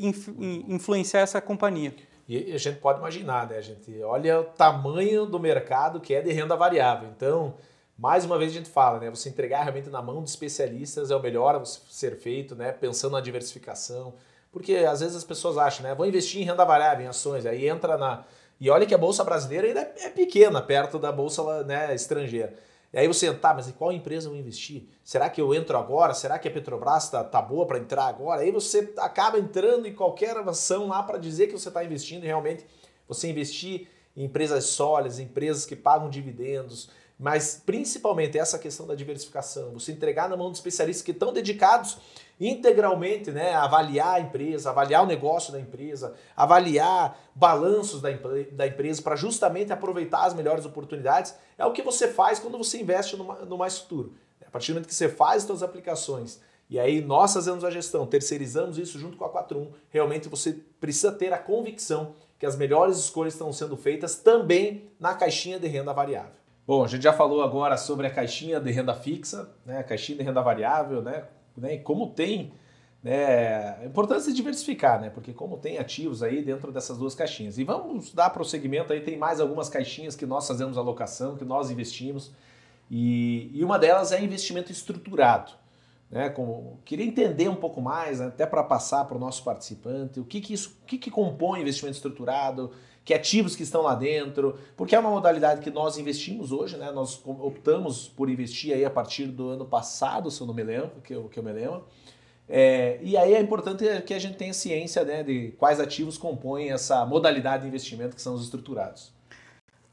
influenciar essa companhia. E a gente pode imaginar, né? A gente olha o tamanho do mercado que é de renda variável. Então, mais uma vez a gente fala, né? Você entregar realmente na mão de especialistas é o melhor a ser feito, né? Pensando na diversificação. Porque às vezes as pessoas acham, né? Vou investir em renda variável, em ações. Aí entra E olha que a Bolsa brasileira ainda é pequena, perto da Bolsa, né, estrangeira. E aí você, mas em qual empresa eu vou investir? Será que eu entro agora? Será que a Petrobras tá boa para entrar agora? Aí você acaba entrando em qualquer ação lá para dizer que você está investindo e realmente você investir em empresas sólidas, empresas que pagam dividendos, mas principalmente essa questão da diversificação, você entregar na mão de especialistas que estão dedicados integralmente, né, a avaliar a empresa, avaliar o negócio da empresa, avaliar balanços da empresa para justamente aproveitar as melhores oportunidades, é o que você faz quando você investe no mais futuro. A partir do momento que você faz as suas aplicações e aí nós fazemos a gestão, terceirizamos isso junto com a 4.1, realmente você precisa ter a convicção que as melhores escolhas estão sendo feitas também na caixinha de renda variável. Bom, a gente já falou agora sobre a caixinha de renda fixa, né, a caixinha de renda variável, né, como tem, né, a importância de diversificar, né, porque como tem ativos aí dentro dessas duas caixinhas. E vamos dar prosseguimento aí, tem mais algumas caixinhas que nós fazemos alocação, que nós investimos, e uma delas é investimento estruturado. Né, queria entender um pouco mais, né, até para passar para o nosso participante, o que compõe investimento estruturado, que ativos que estão lá dentro, porque é uma modalidade que nós investimos hoje, né, nós optamos por investir aí a partir do ano passado, se eu não me lembro, que eu me lembro. E aí é importante que a gente tenha ciência, né, de quais ativos compõem essa modalidade de investimento que são os estruturados.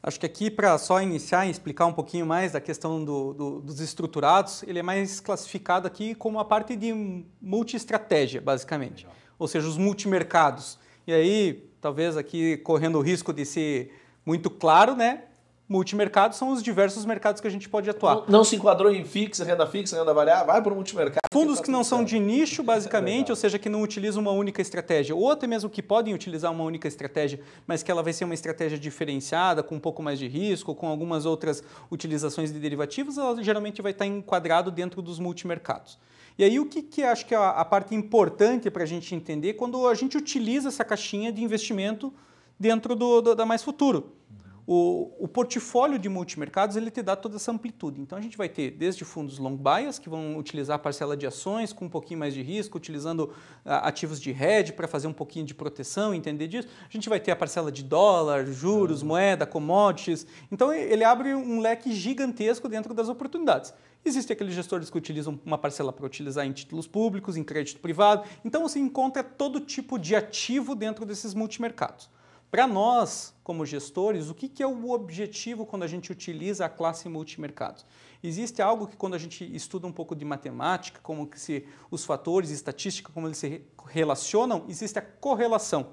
Acho que aqui, para só iniciar e explicar um pouquinho mais da questão dos estruturados, ele é mais classificado aqui como a parte de multi-estratégia, basicamente. Legal. Ou seja, os multimercados. E aí, talvez aqui correndo o risco de ser muito claro, né? Multimercados são os diversos mercados que a gente pode atuar. Não se enquadrou em renda fixa, renda variável, vai para o multimercado. Fundos que não são de nicho, basicamente, ou seja, que não utilizam uma única estratégia, ou até mesmo que podem utilizar uma única estratégia, mas que ela vai ser uma estratégia diferenciada, com um pouco mais de risco, com algumas outras utilizações de derivativos, ela geralmente vai estar enquadrado dentro dos multimercados. E aí o que acho que é a parte importante para a gente entender quando a gente utiliza essa caixinha de investimento dentro da Mais Futuro. O portfólio de multimercados ele te dá toda essa amplitude. Então a gente vai ter desde fundos long bias, que vão utilizar a parcela de ações com um pouquinho mais de risco, utilizando ativos de hedge para fazer um pouquinho de proteção, entender disso. A gente vai ter a parcela de dólar, juros, moeda, commodities. Então ele abre um leque gigantesco dentro das oportunidades. Existem aqueles gestores que utilizam uma parcela para utilizar em títulos públicos, em crédito privado. Então você encontra todo tipo de ativo dentro desses multimercados. Para nós, como gestores, o que é o objetivo quando a gente utiliza a classe multimercados? Existe algo que quando a gente estuda um pouco de matemática, como que os fatores, estatística, como eles se relacionam, existe a correlação.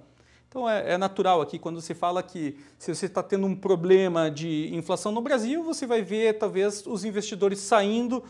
Então é natural aqui, quando se fala que se você está tendo um problema de inflação no Brasil, você vai ver talvez os investidores saindo,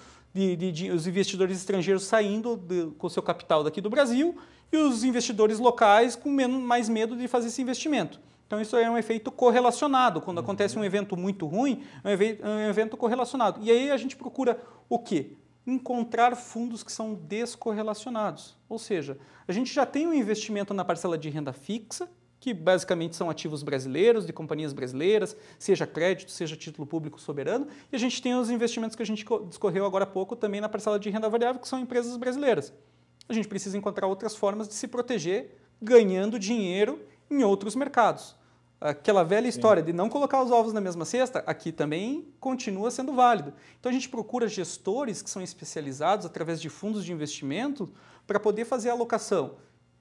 os investidores estrangeiros saindo com o seu capital daqui do Brasil e os investidores locais com mais medo de fazer esse investimento. Então isso é um efeito correlacionado. Quando acontece um evento muito ruim, é um evento correlacionado. E aí a gente procura o quê? Encontrar fundos que são descorrelacionados. Ou seja, a gente já tem um investimento na parcela de renda fixa, que basicamente são ativos brasileiros, de companhias brasileiras, seja crédito, seja título público soberano, e a gente tem os investimentos que a gente discorreu agora há pouco também na parcela de renda variável, que são empresas brasileiras. A gente precisa encontrar outras formas de se proteger ganhando dinheiro em outros mercados. Aquela velha história de não colocar os ovos na mesma cesta, aqui também continua sendo válido. Então a gente procura gestores que são especializados através de fundos de investimento para poder fazer a alocação.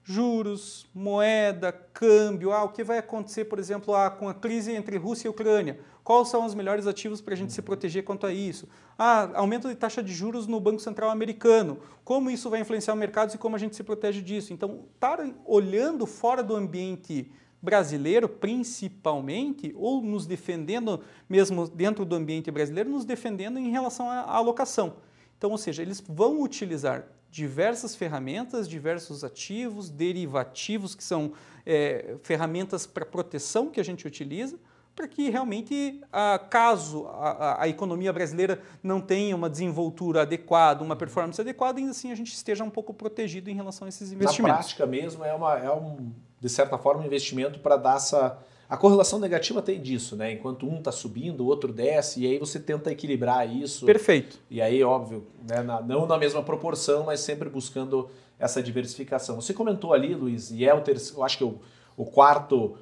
Juros, moeda, câmbio, o que vai acontecer, por exemplo, com a crise entre Rússia e Ucrânia? Quais são os melhores ativos para a gente se proteger quanto a isso? Aumento de taxa de juros no Banco Central americano. Como isso vai influenciar mercados e como a gente se protege disso? Então, estar olhando fora do ambiente brasileiro, principalmente, ou nos defendendo, mesmo dentro do ambiente brasileiro, nos defendendo em relação à alocação. Então, ou seja, eles vão utilizar diversas ferramentas, diversos ativos, derivativos, que são ferramentas para proteção que a gente utiliza, para que realmente, caso a economia brasileira não tenha uma desenvoltura adequada, uma performance adequada, ainda assim a gente esteja um pouco protegido em relação a esses investimentos. Na prática mesmo, de certa forma, um investimento para dar essa... A correlação negativa tem disso, né? Enquanto um está subindo, o outro desce, e aí você tenta equilibrar isso. Perfeito. E aí, óbvio, né? Não na mesma proporção, mas sempre buscando essa diversificação. Você comentou ali, Luiz, e eu acho que o quarto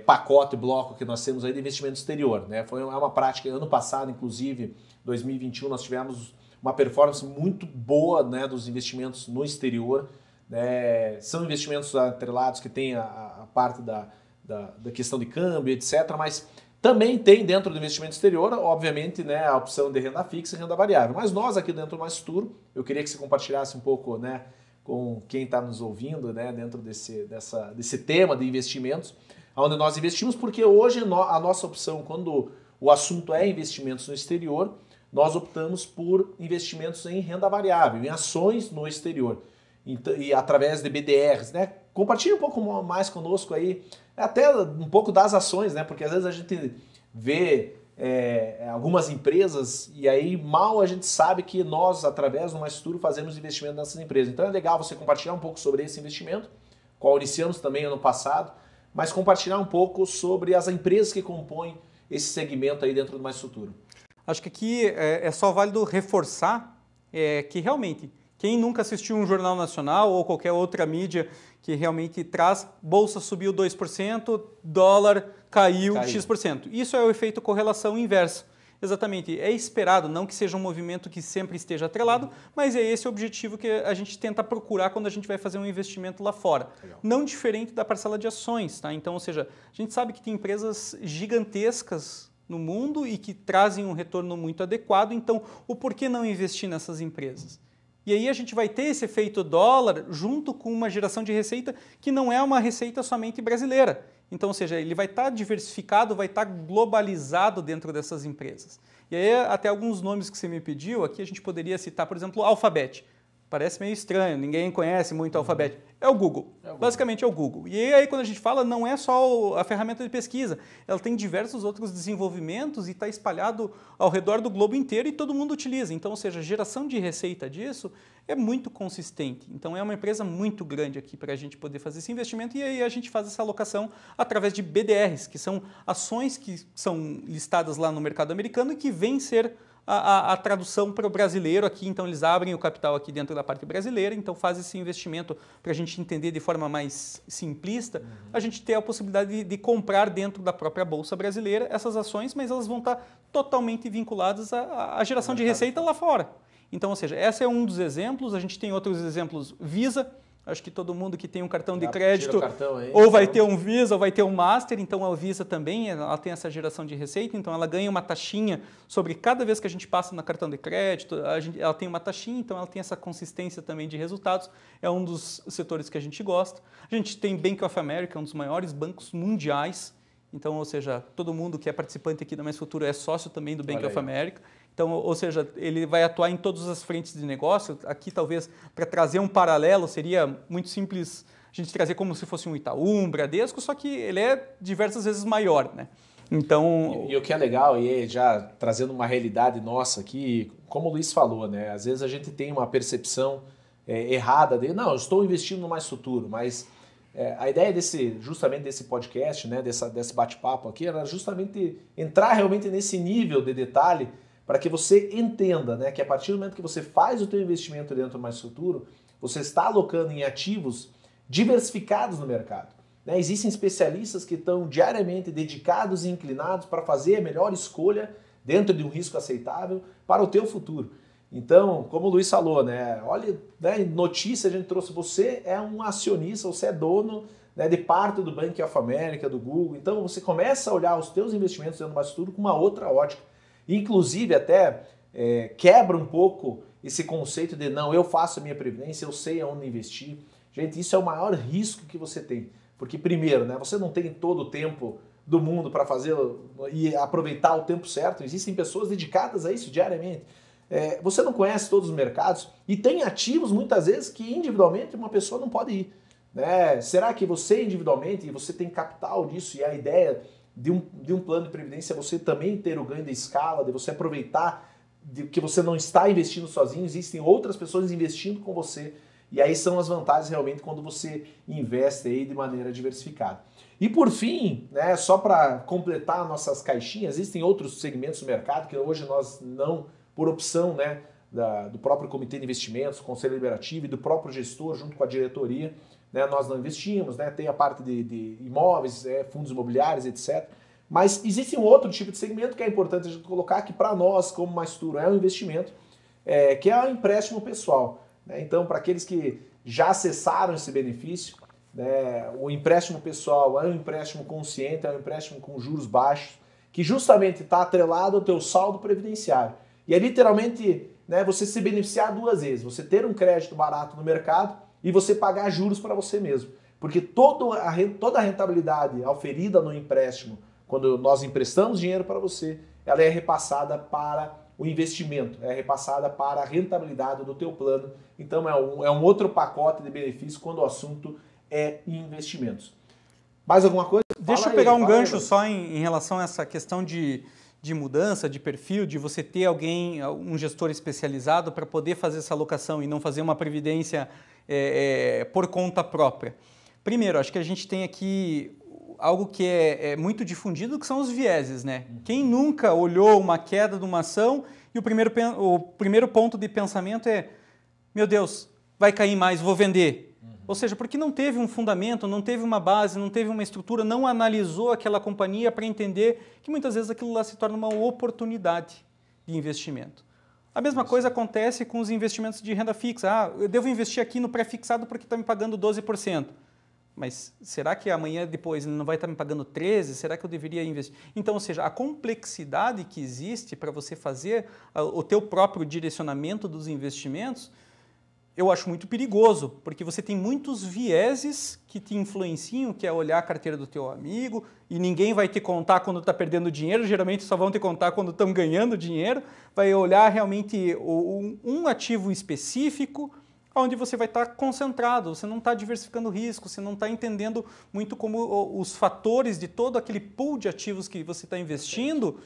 pacote, bloco que nós temos aí de investimento exterior, né? É uma prática, ano passado, inclusive, 2021, nós tivemos uma performance muito boa, né, dos investimentos no exterior. Né? São investimentos atrelados que têm a parte da questão de câmbio, etc. Mas também tem dentro do investimento exterior, obviamente, né, a opção de renda fixa e renda variável. Mas nós aqui dentro do Mais Futuro, eu queria que você compartilhasse um pouco, né, com quem está nos ouvindo, né, dentro desse tema de investimentos, onde nós investimos, porque hoje a nossa opção, quando o assunto é investimentos no exterior, nós optamos por investimentos em renda variável, em ações no exterior. E através de BDRs, né? Compartilhe um pouco mais conosco aí, até um pouco das ações, né? Porque às vezes a gente vê algumas empresas e aí mal a gente sabe que nós, através do Mais Futuro, fazemos investimento nessas empresas. Então é legal você compartilhar um pouco sobre esse investimento, qual iniciamos também ano passado, mas compartilhar um pouco sobre as empresas que compõem esse segmento aí dentro do Mais Futuro. Acho que aqui é só válido reforçar que realmente quem nunca assistiu um jornal nacional ou qualquer outra mídia que realmente traz, bolsa subiu 2%, dólar caiu X%. Isso é o efeito correlação inversa. Exatamente, é esperado, não que seja um movimento que sempre esteja atrelado, mas é esse o objetivo que a gente tenta procurar quando a gente vai fazer um investimento lá fora. Legal. Não diferente da parcela de ações, tá? Então, ou seja, a gente sabe que tem empresas gigantescas no mundo e que trazem um retorno muito adequado, então o porquê não investir nessas empresas? E aí a gente vai ter esse efeito dólar junto com uma geração de receita que não é uma receita somente brasileira. Então, ou seja, ele vai estar diversificado, vai estar globalizado dentro dessas empresas. E aí até alguns nomes que você me pediu, aqui a gente poderia citar, por exemplo, Alphabet. Parece meio estranho, ninguém conhece muito o Alphabet. É o Google. Basicamente é o Google. E aí quando a gente fala, não é só a ferramenta de pesquisa, ela tem diversos outros desenvolvimentos e está espalhado ao redor do globo inteiro e todo mundo utiliza. Então, ou seja, a geração de receita disso é muito consistente. Então é uma empresa muito grande aqui para a gente poder fazer esse investimento e aí a gente faz essa alocação através de BDRs, que são ações que são listadas lá no mercado americano e que vêm ser a tradução para o brasileiro aqui, então eles abrem o capital aqui dentro da parte brasileira, então faz esse investimento para a gente entender de forma mais simplista, a gente ter a possibilidade de comprar dentro da própria Bolsa Brasileira essas ações, mas elas vão estar totalmente vinculadas à geração de receita lá fora. Então, ou seja, esse é um dos exemplos, a gente tem outros exemplos, Visa, Acho que todo mundo que tem um cartão de Já crédito tira o cartão aí, ou vai então. ter um Visa ou vai ter um Master, então a Visa também ela tem essa geração de receita, então ela ganha uma taxinha sobre cada vez que a gente passa no cartão de crédito, ela tem uma taxinha, então ela tem essa consistência também de resultados, é um dos setores que a gente gosta. A gente tem Bank of America, um dos maiores bancos mundiais, então, ou seja, todo mundo que é participante aqui da Mais Futuro é sócio também do Bank of America. Então, ou seja, ele vai atuar em todas as frentes de negócio. Aqui, talvez, para trazer um paralelo, seria muito simples a gente trazer como se fosse um Itaú, um Bradesco, só que ele é diversas vezes maior, né? Então... E o que é legal, e já trazendo uma realidade nossa aqui, como o Luiz falou, né? Às vezes a gente tem uma percepção errada de, não, eu estou investindo no Mais Futuro, mas a ideia justamente desse podcast, né? Desse bate-papo aqui, era justamente entrar realmente nesse nível de detalhe para que você entenda, né, que a partir do momento que você faz o teu investimento dentro do Mais Futuro, você está alocando em ativos diversificados no mercado. Né? Existem especialistas que estão diariamente dedicados e inclinados para fazer a melhor escolha dentro de um risco aceitável para o teu futuro. Então, como o Luiz falou, né, olha, né, notícia a gente trouxe, você é um acionista, você é dono, né, de parte do Bank of America, do Google, então você começa a olhar os teus investimentos dentro do Mais Futuro com uma outra ótica. Inclusive, até quebra um pouco esse conceito de não, eu faço a minha previdência, eu sei aonde investir. Gente, isso é o maior risco que você tem. Porque, primeiro, né, você não tem todo o tempo do mundo para fazer e aproveitar o tempo certo. Existem pessoas dedicadas a isso diariamente. Você não conhece todos os mercados e tem ativos, muitas vezes, que individualmente uma pessoa não pode ir. Né? Será que você individualmente, e você tem capital disso e a ideia de um plano de previdência, você também ter o ganho da escala, de você aproveitar de que você não está investindo sozinho, existem outras pessoas investindo com você, e aí são as vantagens realmente quando você investe aí de maneira diversificada. E por fim, né, só para completar nossas caixinhas, existem outros segmentos do mercado que hoje nós não, por opção, né, do próprio Comitê de Investimentos, Conselho Deliberativo e do próprio gestor junto com a diretoria, né, nós não investimos, né, tem a parte de imóveis, fundos imobiliários, etc. Mas existe um outro tipo de segmento que é importante a gente colocar, que para nós, como Mais Futuro, é um investimento, que é o empréstimo pessoal. Né? Então, para aqueles que já acessaram esse benefício, né, o empréstimo pessoal é um empréstimo consciente, é um empréstimo com juros baixos, que justamente está atrelado ao teu saldo previdenciário. E é literalmente, né, você se beneficiar duas vezes, você ter um crédito barato no mercado e você pagar juros para você mesmo. Porque toda a rentabilidade auferida no empréstimo, quando nós emprestamos dinheiro para você, ela é repassada para o investimento, é repassada para a rentabilidade do teu plano. Então é um outro pacote de benefícios quando o assunto é investimentos. Mais alguma coisa? Deixa eu pegar um gancho só em relação a essa questão de mudança, de perfil, de você ter alguém, um gestor especializado para poder fazer essa alocação e não fazer uma previdência por conta própria. Primeiro, acho que a gente tem aqui algo que é muito difundido, que são os vieses, né? Quem nunca olhou uma queda de uma ação e o primeiro ponto de pensamento é, meu Deus, vai cair mais, vou vender. Ou seja, porque não teve um fundamento, não teve uma base, não teve uma estrutura, não analisou aquela companhia para entender que muitas vezes aquilo lá se torna uma oportunidade de investimento. A mesma coisa acontece com os investimentos de renda fixa. Eu devo investir aqui no pré-fixado porque está me pagando 12%. Mas será que amanhã depois ele não vai estar me pagando 13%? Será que eu deveria investir? Então, ou seja, a complexidade que existe para você fazer o teu próprio direcionamento dos investimentos, eu acho muito perigoso, porque você tem muitos vieses que te influenciam, que é olhar a carteira do teu amigo, e ninguém vai te contar quando está perdendo dinheiro, geralmente só vão te contar quando estão ganhando dinheiro, vai olhar realmente um ativo específico, onde você vai estar concentrado, você não está diversificando risco, você não está entendendo muito como os fatores de todo aquele pool de ativos que você está investindo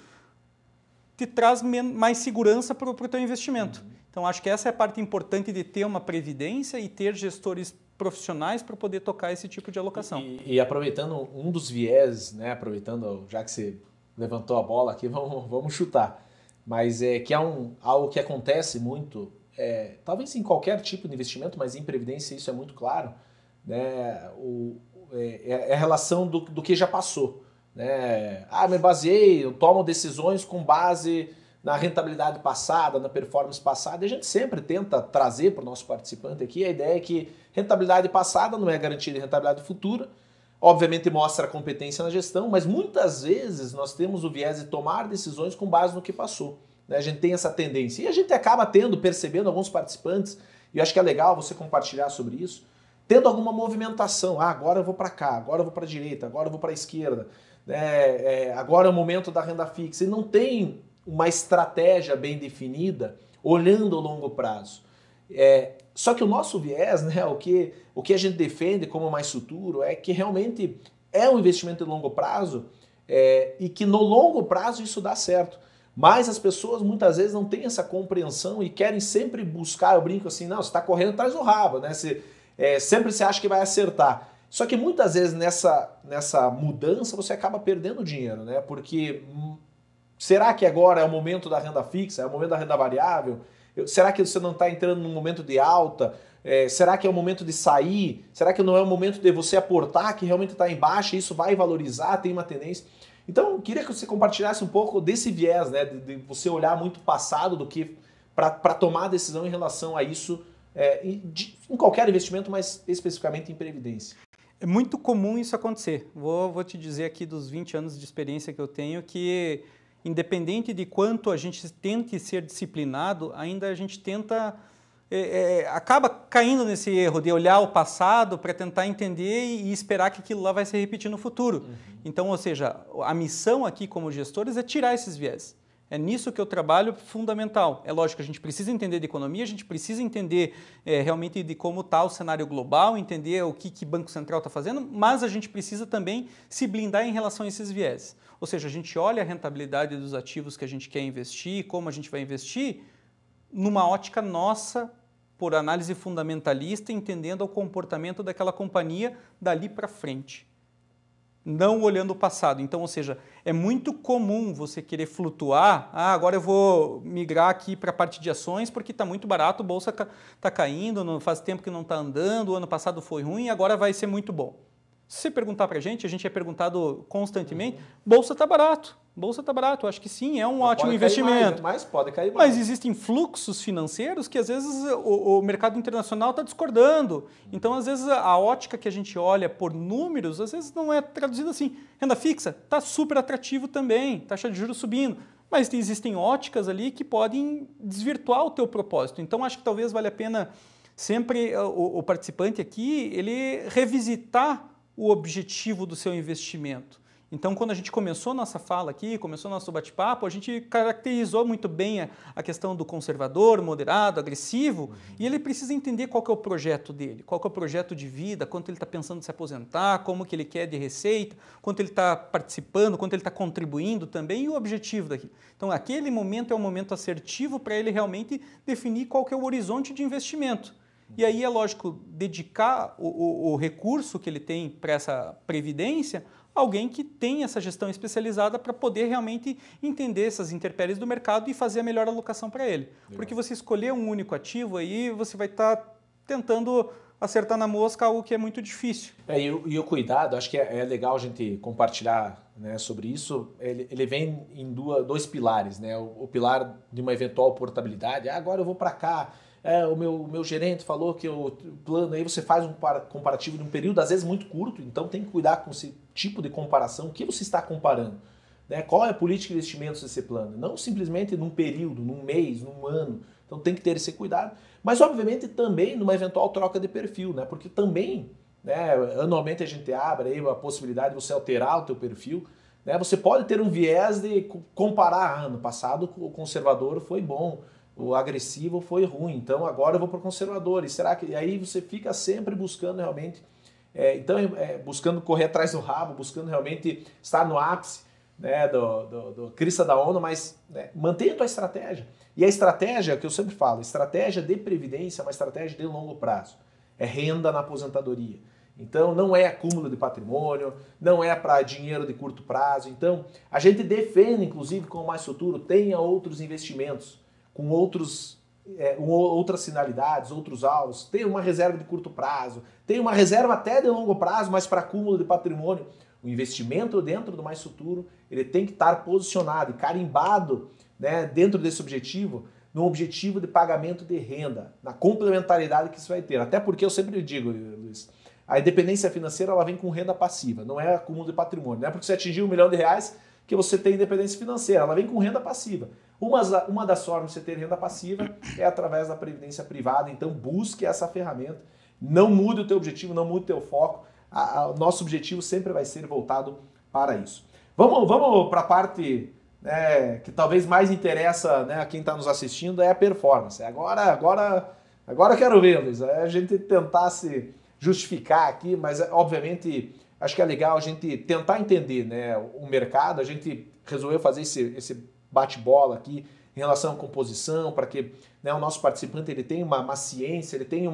te traz mais segurança para o teu investimento. Então, acho que essa é a parte importante de ter uma previdência e ter gestores profissionais para poder tocar esse tipo de alocação. E aproveitando um dos viés, né, aproveitando, já que você levantou a bola aqui, vamos chutar. Mas que é algo que acontece muito, talvez em qualquer tipo de investimento, mas em previdência isso é muito claro, né, a relação do que já passou. Né? Me baseei, eu tomo decisões com base na rentabilidade passada, na performance passada, e a gente sempre tenta trazer para o nosso participante aqui a ideia que rentabilidade passada não é garantia de rentabilidade futura, obviamente mostra a competência na gestão, mas muitas vezes nós temos o viés de tomar decisões com base no que passou. Né? A gente tem essa tendência e a gente acaba percebendo alguns participantes, e eu acho que é legal você compartilhar sobre isso, tendo alguma movimentação. Agora eu vou para cá, agora eu vou para a direita, agora eu vou para a esquerda, agora é o momento da renda fixa. E não tem uma estratégia bem definida olhando o longo prazo. Só que o nosso viés, né, o que a gente defende como mais futuro é que realmente é um investimento de longo prazo e que no longo prazo isso dá certo. Mas as pessoas muitas vezes não têm essa compreensão e querem sempre buscar, eu brinco assim, não, você está correndo atrás do rabo, né? Sempre você acha que vai acertar. Só que muitas vezes nessa mudança você acaba perdendo dinheiro, né? Porque será que agora é o momento da renda fixa, é o momento da renda variável? Será que você não está entrando num momento de alta? Será que é o momento de sair? Será que não é o momento de você aportar que realmente está em baixa e isso vai valorizar, tem uma tendência? Então, eu queria que você compartilhasse um pouco desse viés, né? De você olhar muito passado do que para tomar a decisão em relação a isso em qualquer investimento, mas especificamente em previdência. É muito comum isso acontecer. Vou te dizer aqui dos 20 anos de experiência que eu tenho que, independente de quanto a gente tente ser disciplinado, ainda a gente tenta... acaba caindo nesse erro de olhar o passado para tentar entender e esperar que aquilo lá vai se repetir no futuro. Uhum. Então, ou seja, a missão aqui como gestores é tirar esses viés. É nisso que eu trabalho fundamental. É lógico que a gente precisa entender de economia, a gente precisa entender realmente de como está o cenário global, entender o que o Banco Central está fazendo, mas a gente precisa também se blindar em relação a esses viés. Ou seja, a gente olha a rentabilidade dos ativos que a gente quer investir, como a gente vai investir, numa ótica nossa, por análise fundamentalista, entendendo o comportamento daquela companhia dali para frente. Não olhando o passado. Então, ou seja, é muito comum você querer flutuar. Agora eu vou migrar aqui para a parte de ações porque está muito barato, a bolsa está caindo, não faz tempo que não está andando, o ano passado foi ruim, agora vai ser muito bom. Se você perguntar para a gente é perguntado constantemente, bolsa está barato. Bolsa está barato, eu acho que sim, é um ótimo investimento. Mas pode cair mais. Mas existem fluxos financeiros que às vezes o mercado internacional está discordando. Então, às vezes, a ótica que a gente olha por números, às vezes não é traduzida assim. Renda fixa está super atrativo também, taxa de juros subindo. Mas existem óticas ali que podem desvirtuar o teu propósito. Então, acho que talvez valha a pena sempre o participante aqui, ele revisitar o objetivo do seu investimento. Então, quando a gente começou nossa fala aqui, começou nosso bate-papo, a gente caracterizou muito bem a questão do conservador, moderado, agressivo, e ele precisa entender qual que é o projeto dele, qual que é o projeto de vida, quanto ele está pensando em se aposentar, como que ele quer de receita, quanto ele está participando, quanto ele está contribuindo também, e o objetivo daqui. Então, aquele momento é um momento assertivo para ele realmente definir qual que é o horizonte de investimento. E aí é lógico, dedicar o recurso que ele tem para essa previdência alguém que tem essa gestão especializada para poder realmente entender essas intempéries do mercado e fazer a melhor alocação para ele. Legal. Porque você escolher um único ativo aí, você vai estar tentando acertar na mosca algo que é muito difícil. E o cuidado, acho que é legal a gente compartilhar, né, sobre isso. Ele vem em dois pilares, né? O pilar de uma eventual portabilidade. Agora eu vou para cá. O meu gerente falou que o plano, aí você faz um comparativo de um período, às vezes muito curto, então tem que cuidar com esse tipo de comparação. O que você está comparando? Né? Qual é a política de investimentos desse plano? Não simplesmente num período, num mês, num ano. Então tem que ter esse cuidado. Mas, obviamente, também numa eventual troca de perfil, né? Porque também, né, anualmente a gente abre aí a possibilidade de você alterar o teu perfil. Né? Você pode ter um viés de comparar. Ano passado o conservador foi bom, o agressivo foi ruim, então agora eu vou para o conservador. E aí você fica sempre buscando realmente, buscando correr atrás do rabo, buscando realmente estar no ápice, né, do crista da onda, mas né, mantenha a tua estratégia. E a estratégia, que eu sempre falo, estratégia de previdência é uma estratégia de longo prazo. É renda na aposentadoria. Então não é acúmulo de patrimônio, não é para dinheiro de curto prazo. Então a gente defende, inclusive, com o Mais Futuro, tenha outros investimentos, com outras finalidades, outros alvos, tem uma reserva de curto prazo, tem uma reserva até de longo prazo, mas para acúmulo de patrimônio. O investimento dentro do Mais Futuro, ele tem que estar posicionado e carimbado, né, dentro desse objetivo, no objetivo de pagamento de renda, na complementaridade que isso vai ter. Até porque eu sempre digo, Luiz, a independência financeira ela vem com renda passiva, não é acúmulo de patrimônio. Não é porque você atingiu R$ 1 milhão que você tem independência financeira, ela vem com renda passiva. Uma das formas de você ter renda passiva é através da previdência privada, então busque essa ferramenta. Não mude o teu objetivo, não mude o teu foco. O nosso objetivo sempre vai ser voltado para isso. Vamos para a parte, né, que talvez mais interessa, né, a quem está nos assistindo, é a performance. Agora quero ver, Luiz, a gente tentar se justificar aqui, mas obviamente acho que é legal a gente tentar entender, né, o mercado. A gente resolveu fazer esse bate-bola aqui em relação à composição, para que, né, o nosso participante ele tenha uma ciência, ele tenha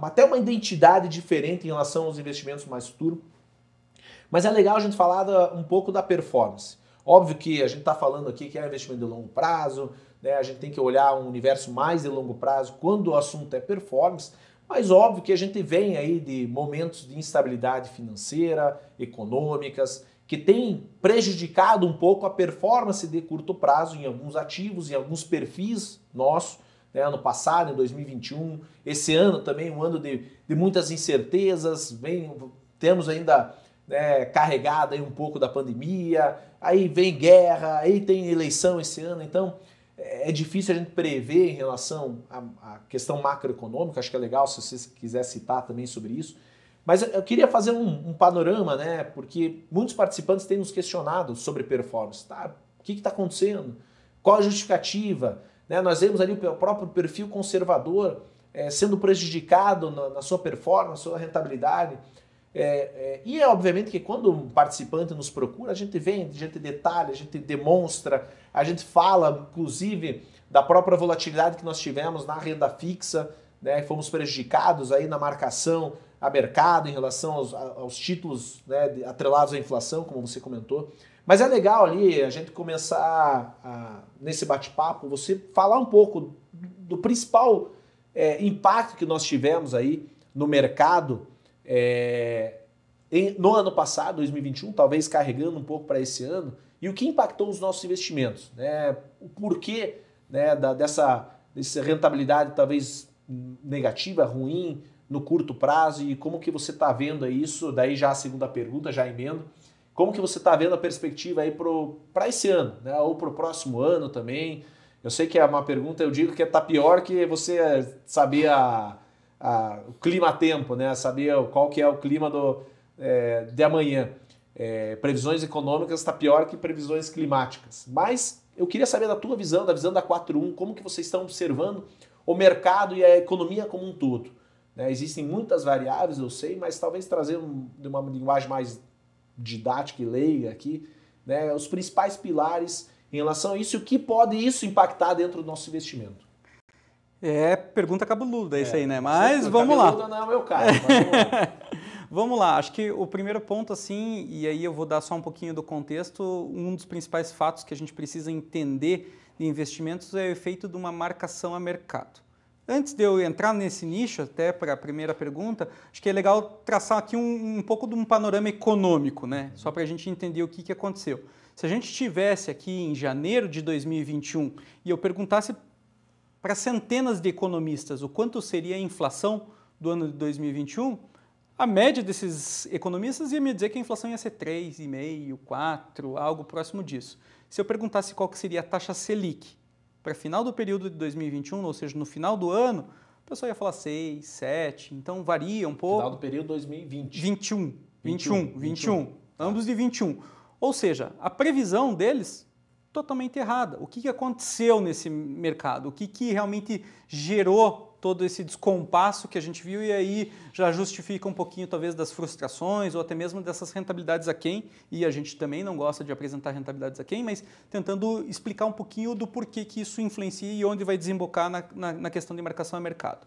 até uma identidade diferente em relação aos investimentos mais turbo. Mas é legal a gente falar um pouco da performance. Óbvio que a gente está falando aqui que é investimento de longo prazo, né? A gente tem que olhar um universo mais de longo prazo quando o assunto é performance, mas óbvio que a gente vem aí de momentos de instabilidade financeira, econômicas, que tem prejudicado um pouco a performance de curto prazo em alguns ativos, em alguns perfis nossos, né? Ano passado, em 2021, esse ano também um ano de muitas incertezas, temos ainda, né, carregado aí um pouco da pandemia, aí vem guerra, aí tem eleição esse ano, então é difícil a gente prever em relação à questão macroeconômica. Acho que é legal se você quiser citar também sobre isso. Mas eu queria fazer um panorama, né? Porque muitos participantes têm nos questionado sobre performance. Tá? O que está acontecendo? Qual a justificativa? Né? Nós vemos ali o próprio perfil conservador sendo prejudicado na sua performance, na sua rentabilidade. E é obviamente que quando um participante nos procura, a gente vem, a gente detalha, a gente demonstra, a gente fala, inclusive, da própria volatilidade que nós tivemos na renda fixa, né? Fomos prejudicados aí na marcação a mercado em relação aos títulos, né, atrelados à inflação, como você comentou. Mas é legal ali a gente começar, nesse bate-papo, você falar um pouco do principal impacto que nós tivemos aí no mercado no ano passado, 2021, talvez carregando um pouco para esse ano, e o que impactou os nossos investimentos, né? O porquê, né, dessa rentabilidade talvez negativa, ruim, no curto prazo, e como que você está vendo isso, daí já a segunda pergunta, já emendo, como que você está vendo a perspectiva aí para esse ano, né, ou para o próximo ano também? Eu sei que é uma pergunta, eu digo que está pior que você saber o clima-tempo, né? Saber qual que é o clima de amanhã. Previsões econômicas está pior que previsões climáticas. Mas eu queria saber da tua visão, da visão da 41, como que vocês estão observando o mercado e a economia como um todo. Né? Existem muitas variáveis, eu sei, mas talvez trazer de uma linguagem mais didática e leiga aqui, né, os principais pilares em relação a isso e o que pode isso impactar dentro do nosso investimento. Pergunta cabeluda isso aí, né? Mas vamos lá. Cabeluda não é o meu caso, mas vamos lá. Vamos lá, acho que o primeiro ponto, assim, e aí eu vou dar só um pouquinho do contexto, um dos principais fatos que a gente precisa entender de investimentos é o efeito de uma marcação a mercado. Antes de eu entrar nesse nicho, até para a primeira pergunta, acho que é legal traçar aqui um pouco de um panorama econômico, né? Só para a gente entender o que aconteceu. Se a gente estivesse aqui em janeiro de 2021 e eu perguntasse para centenas de economistas o quanto seria a inflação do ano de 2021, a média desses economistas ia me dizer que a inflação ia ser 3,5%, 4%, algo próximo disso. Se eu perguntasse qual que seria a taxa Selic para final do período de 2021, ou seja, no final do ano, o pessoal ia falar 6, 7, então varia um pouco. Final do período 2020. 21. Ambos de 21. Ou seja, a previsão deles totalmente errada. O que aconteceu nesse mercado? O que realmente gerou todo esse descompasso que a gente viu e aí já justifica um pouquinho talvez das frustrações ou até mesmo dessas rentabilidades aquém, e a gente também não gosta de apresentar rentabilidades aquém, mas tentando explicar um pouquinho do porquê que isso influencia e onde vai desembocar na questão de marcação a mercado.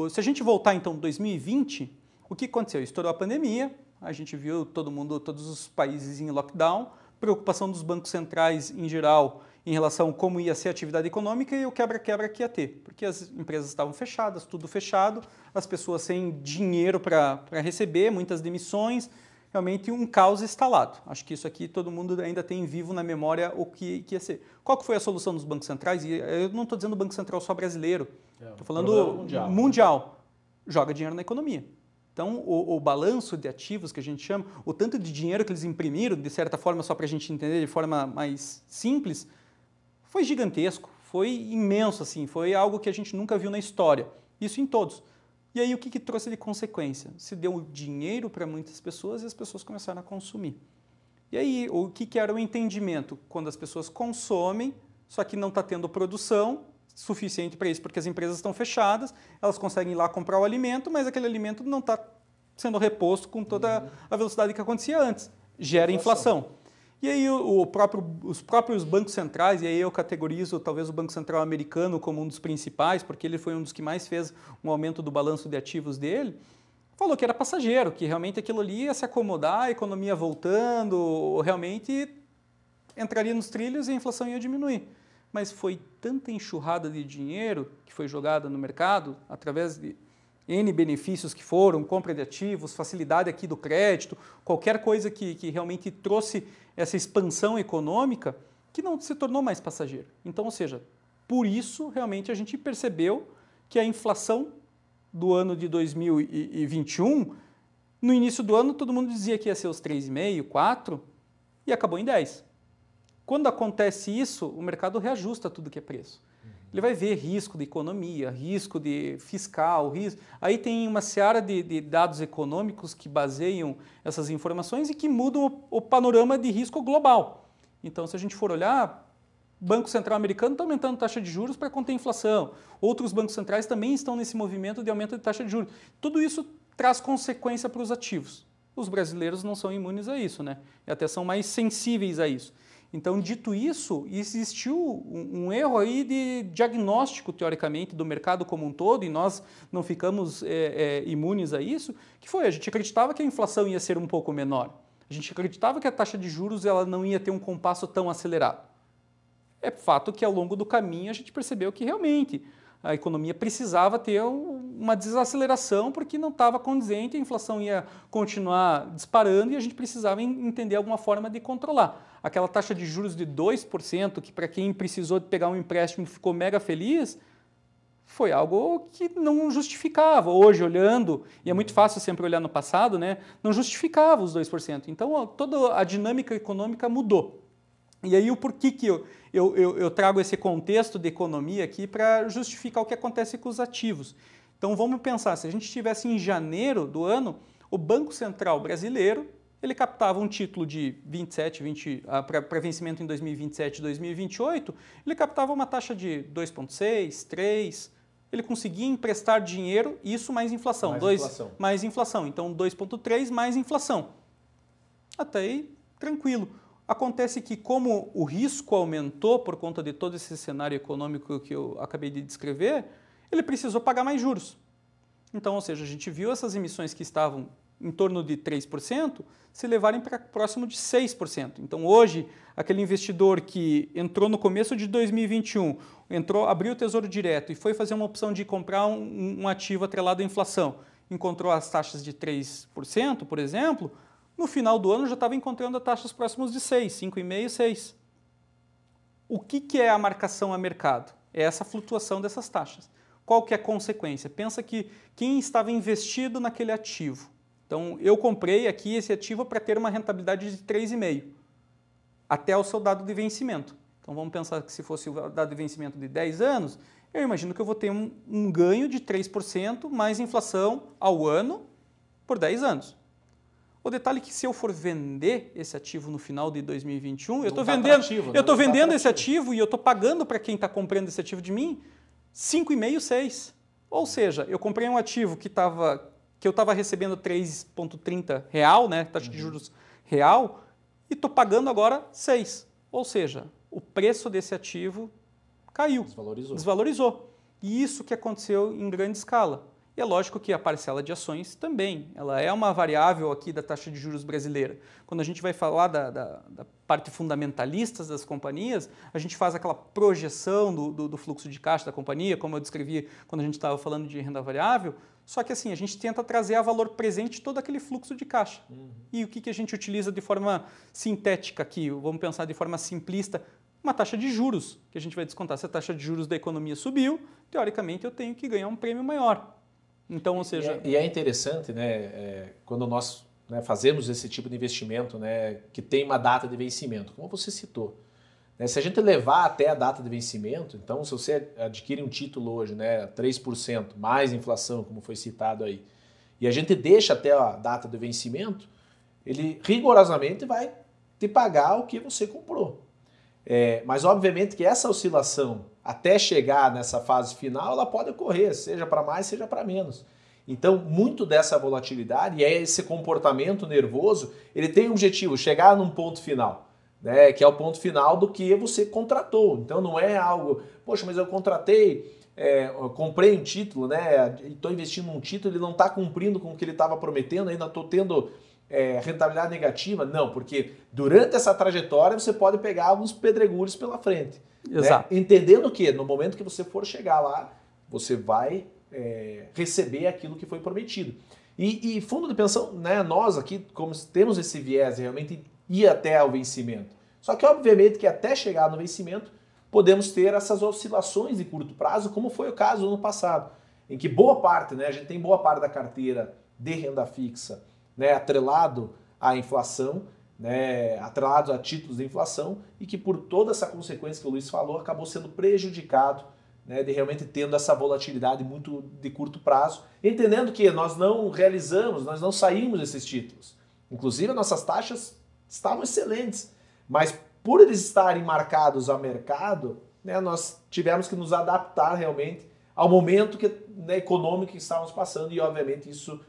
Se a gente voltar então em 2020, o que aconteceu? Estourou a pandemia, a gente viu todos os países em lockdown, preocupação dos bancos centrais em geral em relação a como ia ser a atividade econômica e o quebra-quebra que ia ter, porque as empresas estavam fechadas, tudo fechado, as pessoas sem dinheiro para receber, muitas demissões, realmente um caos instalado. Acho que isso aqui todo mundo ainda tem vivo na memória o que ia ser. Qual que foi a solução dos bancos centrais? E eu não estou dizendo Banco Central só brasileiro, estou falando mundial. Joga dinheiro na economia. Então, o balanço de ativos que a gente chama, o tanto de dinheiro que eles imprimiram, de certa forma, só para a gente entender de forma mais simples, foi gigantesco, foi imenso, assim, foi algo que a gente nunca viu na história. Isso em todos. E aí, o que trouxe de consequência? Se deu dinheiro para muitas pessoas e as pessoas começaram a consumir. E aí, o que era o entendimento? Quando as pessoas consomem, só que não está tendo produção suficiente para isso, porque as empresas estão fechadas, elas conseguem ir lá comprar o alimento, mas aquele alimento não está sendo reposto com toda a velocidade que acontecia antes. Gera inflação. E aí os próprios bancos centrais, e aí eu categorizo talvez o Banco Central americano como um dos principais, porque ele foi um dos que mais fez um aumento do balanço de ativos dele, falou que era passageiro, que realmente aquilo ali ia se acomodar, a economia voltando, realmente entraria nos trilhos e a inflação ia diminuir. Mas foi tanta enxurrada de dinheiro que foi jogada no mercado, através de N benefícios que foram, compra de ativos, facilidade aqui do crédito, qualquer coisa que realmente trouxe essa expansão econômica, que não se tornou mais passageiro. Então, ou seja, por isso realmente a gente percebeu que a inflação do ano de 2021, no início do ano todo mundo dizia que ia ser os 3,5%, 4%, e acabou em 10%. Quando acontece isso, o mercado reajusta tudo que é preço. Ele vai ver risco de economia, risco de fiscal, risco. Aí tem uma seara de dados econômicos que baseiam essas informações e que mudam o panorama de risco global. Então, se a gente for olhar, o Banco Central americano está aumentando a taxa de juros para conter a inflação. Outros bancos centrais também estão nesse movimento de aumento de taxa de juros. Tudo isso traz consequência para os ativos. Os brasileiros não são imunes a isso, né? E até são mais sensíveis a isso. Então, dito isso, existiu um erro aí de diagnóstico, teoricamente, do mercado como um todo, e nós não ficamos imunes a isso, que foi, a gente acreditava que a inflação ia ser um pouco menor. A gente acreditava que a taxa de juros ela não ia ter um compasso tão acelerado. É fato que ao longo do caminho a gente percebeu que realmente a economia precisava ter uma desaceleração porque não estava condizente, a inflação ia continuar disparando e a gente precisava entender alguma forma de controlar. Aquela taxa de juros de 2%, que para quem precisou de pegar um empréstimo ficou mega feliz, foi algo que não justificava. Hoje, olhando, e é muito fácil sempre olhar no passado, né, não justificava os 2%. Então, toda a dinâmica econômica mudou. E aí, o porquê que eu trago esse contexto de economia aqui para justificar o que acontece com os ativos. Então, vamos pensar, se a gente estivesse em janeiro do ano, o Banco Central brasileiro, ele captava um título de 27, para vencimento em 2027 e 2028, ele captava uma taxa de 2,6, 3, ele conseguia emprestar dinheiro, isso mais inflação. Mais inflação. Então, 2,3 mais inflação. Até aí, tranquilo. Acontece que, como o risco aumentou por conta de todo esse cenário econômico que eu acabei de descrever, ele precisou pagar mais juros. Então, ou seja, a gente viu essas emissões que estavam em torno de 3% se levarem para próximo de 6%. Então, hoje, aquele investidor que entrou no começo de 2021, abriu o Tesouro Direto e foi fazer uma opção de comprar um ativo atrelado à inflação, encontrou as taxas de 3%, por exemplo, no final do ano já estava encontrando taxas próximas de 6, 5,5, 6. O que é a marcação a mercado? É essa flutuação dessas taxas. Qual que é a consequência? Pensa que quem estava investido naquele ativo. Então, eu comprei aqui esse ativo para ter uma rentabilidade de 3,5, até o seu dado de vencimento. Então, vamos pensar que se fosse o dado de vencimento de 10 anos, eu imagino que eu vou ter um ganho de 3% mais inflação ao ano por 10 anos. O detalhe é que se eu for vender esse ativo no final de 2021, eu estou vendendo esse ativo e eu estou pagando para quem está comprando esse ativo de mim 5,5, 6. Ou seja, eu comprei um ativo que eu estava recebendo 3,30 real, né, taxa de juros real, e estou pagando agora 6. Ou seja, o preço desse ativo caiu, desvalorizou. E isso que aconteceu em grande escala. E é lógico que a parcela de ações também, ela é uma variável aqui da taxa de juros brasileira. Quando a gente vai falar da parte fundamentalista das companhias, a gente faz aquela projeção do fluxo de caixa da companhia, como eu descrevi quando a gente estava falando de renda variável, Só que assim, a gente tenta trazer a valor presente todo aquele fluxo de caixa. E o que a gente utiliza de forma sintética aqui? Vamos pensar de forma simplista, uma taxa de juros, que a gente vai descontar. Se a taxa de juros da economia subiu, teoricamente eu tenho que ganhar um prêmio maior. Então, ou seja... E é interessante, né, quando nós fazemos esse tipo de investimento, né, que tem uma data de vencimento, como você citou. Né, se a gente levar até a data de vencimento, então se você adquire um título hoje, né, 3%, mais inflação, como foi citado aí, e a gente deixa até a data de vencimento, ele rigorosamente vai te pagar o que você comprou. Mas obviamente que essa oscilação até chegar nessa fase final, ela pode ocorrer, seja para mais, seja para menos. Então, muito dessa volatilidade e esse comportamento nervoso, ele tem o objetivo, chegar num ponto final, né, que é o ponto final do que você contratou. Então, não é algo, poxa, mas eu contratei, eu comprei um título, né, estou investindo num título, ele não está cumprindo com o que ele estava prometendo, ainda estou tendo rentabilidade negativa. Não, porque durante essa trajetória você pode pegar alguns pedregulhos pela frente. Exato. Né? Entendendo que no momento que você for chegar lá, você vai receber aquilo que foi prometido. E fundo de pensão, né, nós aqui, como temos esse viés realmente ir até o vencimento. Só que obviamente que até chegar no vencimento, podemos ter essas oscilações de curto prazo, como foi o caso no ano passado, em que boa parte, né, a gente tem boa parte da carteira de renda fixa, né, atrelado à inflação, né, atrelado a títulos de inflação, e que por toda essa consequência que o Luiz falou, acabou sendo prejudicado, né, de realmente tendo essa volatilidade muito de curto prazo, entendendo que nós não realizamos, nós não saímos desses títulos. Inclusive, nossas taxas estavam excelentes, mas por eles estarem marcados a mercado, né, nós tivemos que nos adaptar realmente ao momento econômico que estávamos passando, e obviamente isso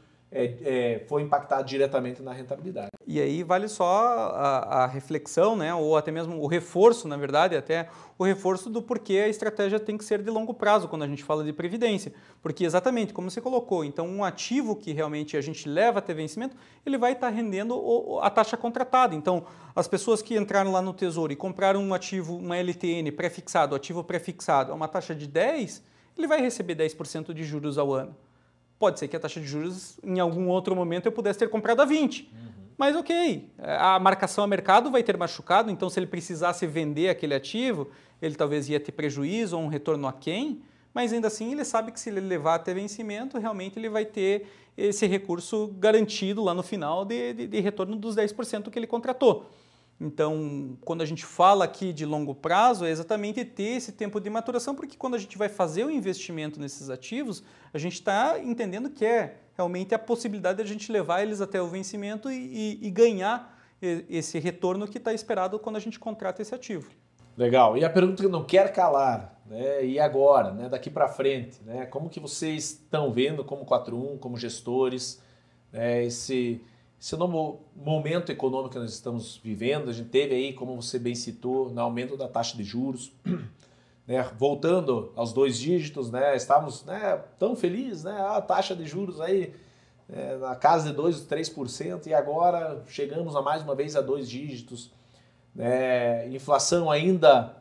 foi impactado diretamente na rentabilidade. E aí vale só a reflexão, né, ou até mesmo o reforço, na verdade, até o reforço do porquê a estratégia tem que ser de longo prazo quando a gente fala de previdência. Porque exatamente como você colocou, então um ativo que realmente a gente leva até vencimento, ele vai estar rendendo a taxa contratada. Então as pessoas que entraram lá no Tesouro e compraram um ativo, uma LTN pré-fixado, ativo pré-fixado, a uma taxa de 10, ele vai receber 10% de juros ao ano. Pode ser que a taxa de juros, em algum outro momento, eu pudesse ter comprado a 20. Mas ok, a marcação a mercado vai ter machucado, então se ele precisasse vender aquele ativo, ele talvez ia ter prejuízo ou um retorno aquém, mas ainda assim ele sabe que se ele levar até vencimento, realmente ele vai ter esse recurso garantido lá no final de retorno dos 10% que ele contratou. Então, quando a gente fala aqui de longo prazo, é exatamente ter esse tempo de maturação, porque quando a gente vai fazer o investimento nesses ativos, a gente está entendendo que realmente a possibilidade de a gente levar eles até o vencimento e ganhar esse retorno que está esperado quando a gente contrata esse ativo. Legal. E a pergunta que não quer calar, né? E agora, né? Daqui para frente, né? Como que vocês estão vendo como 41, como gestores, né? Esse novo momento econômico que nós estamos vivendo, a gente teve aí, como você bem citou, no aumento da taxa de juros, né, voltando aos 2 dígitos, né, estávamos, né, tão felizes, né, a taxa de juros aí na casa de 2, 3%, e agora chegamos mais uma vez a 2 dígitos, né, inflação ainda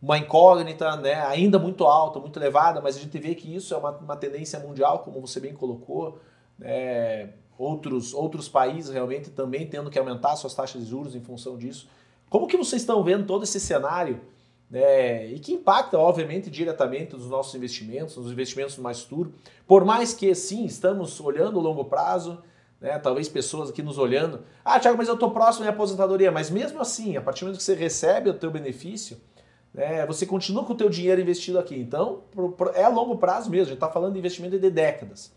uma incógnita, né, ainda muito alta, muito elevada, mas a gente vê que isso é uma tendência mundial, como você bem colocou, né, outros países realmente também tendo que aumentar suas taxas de juros em função disso. Como que vocês estão vendo todo esse cenário, né, e que impacta, obviamente, diretamente os nossos investimentos, os investimentos no Mais Futuro? Por mais que, sim, estamos olhando o longo prazo, né, talvez pessoas aqui nos olhando, Thiago, mas eu estou próximo da aposentadoria, mas mesmo assim, a partir do momento que você recebe o teu benefício, né, você continua com o teu dinheiro investido aqui. Então, é a longo prazo mesmo, a gente está falando de investimento de décadas.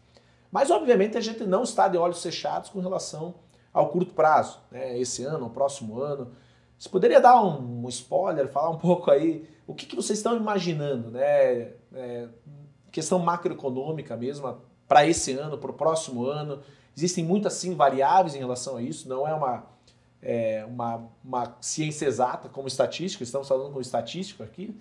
Mas, obviamente, a gente não está de olhos fechados com relação ao curto prazo, né? Esse ano, o próximo ano. Você poderia dar um spoiler, falar um pouco aí, o que vocês estão imaginando, né? Questão macroeconômica mesmo, para esse ano, para o próximo ano. Existem muitas, sim, variáveis em relação a isso, não é uma ciência exata como estatística, estamos falando com estatística aqui,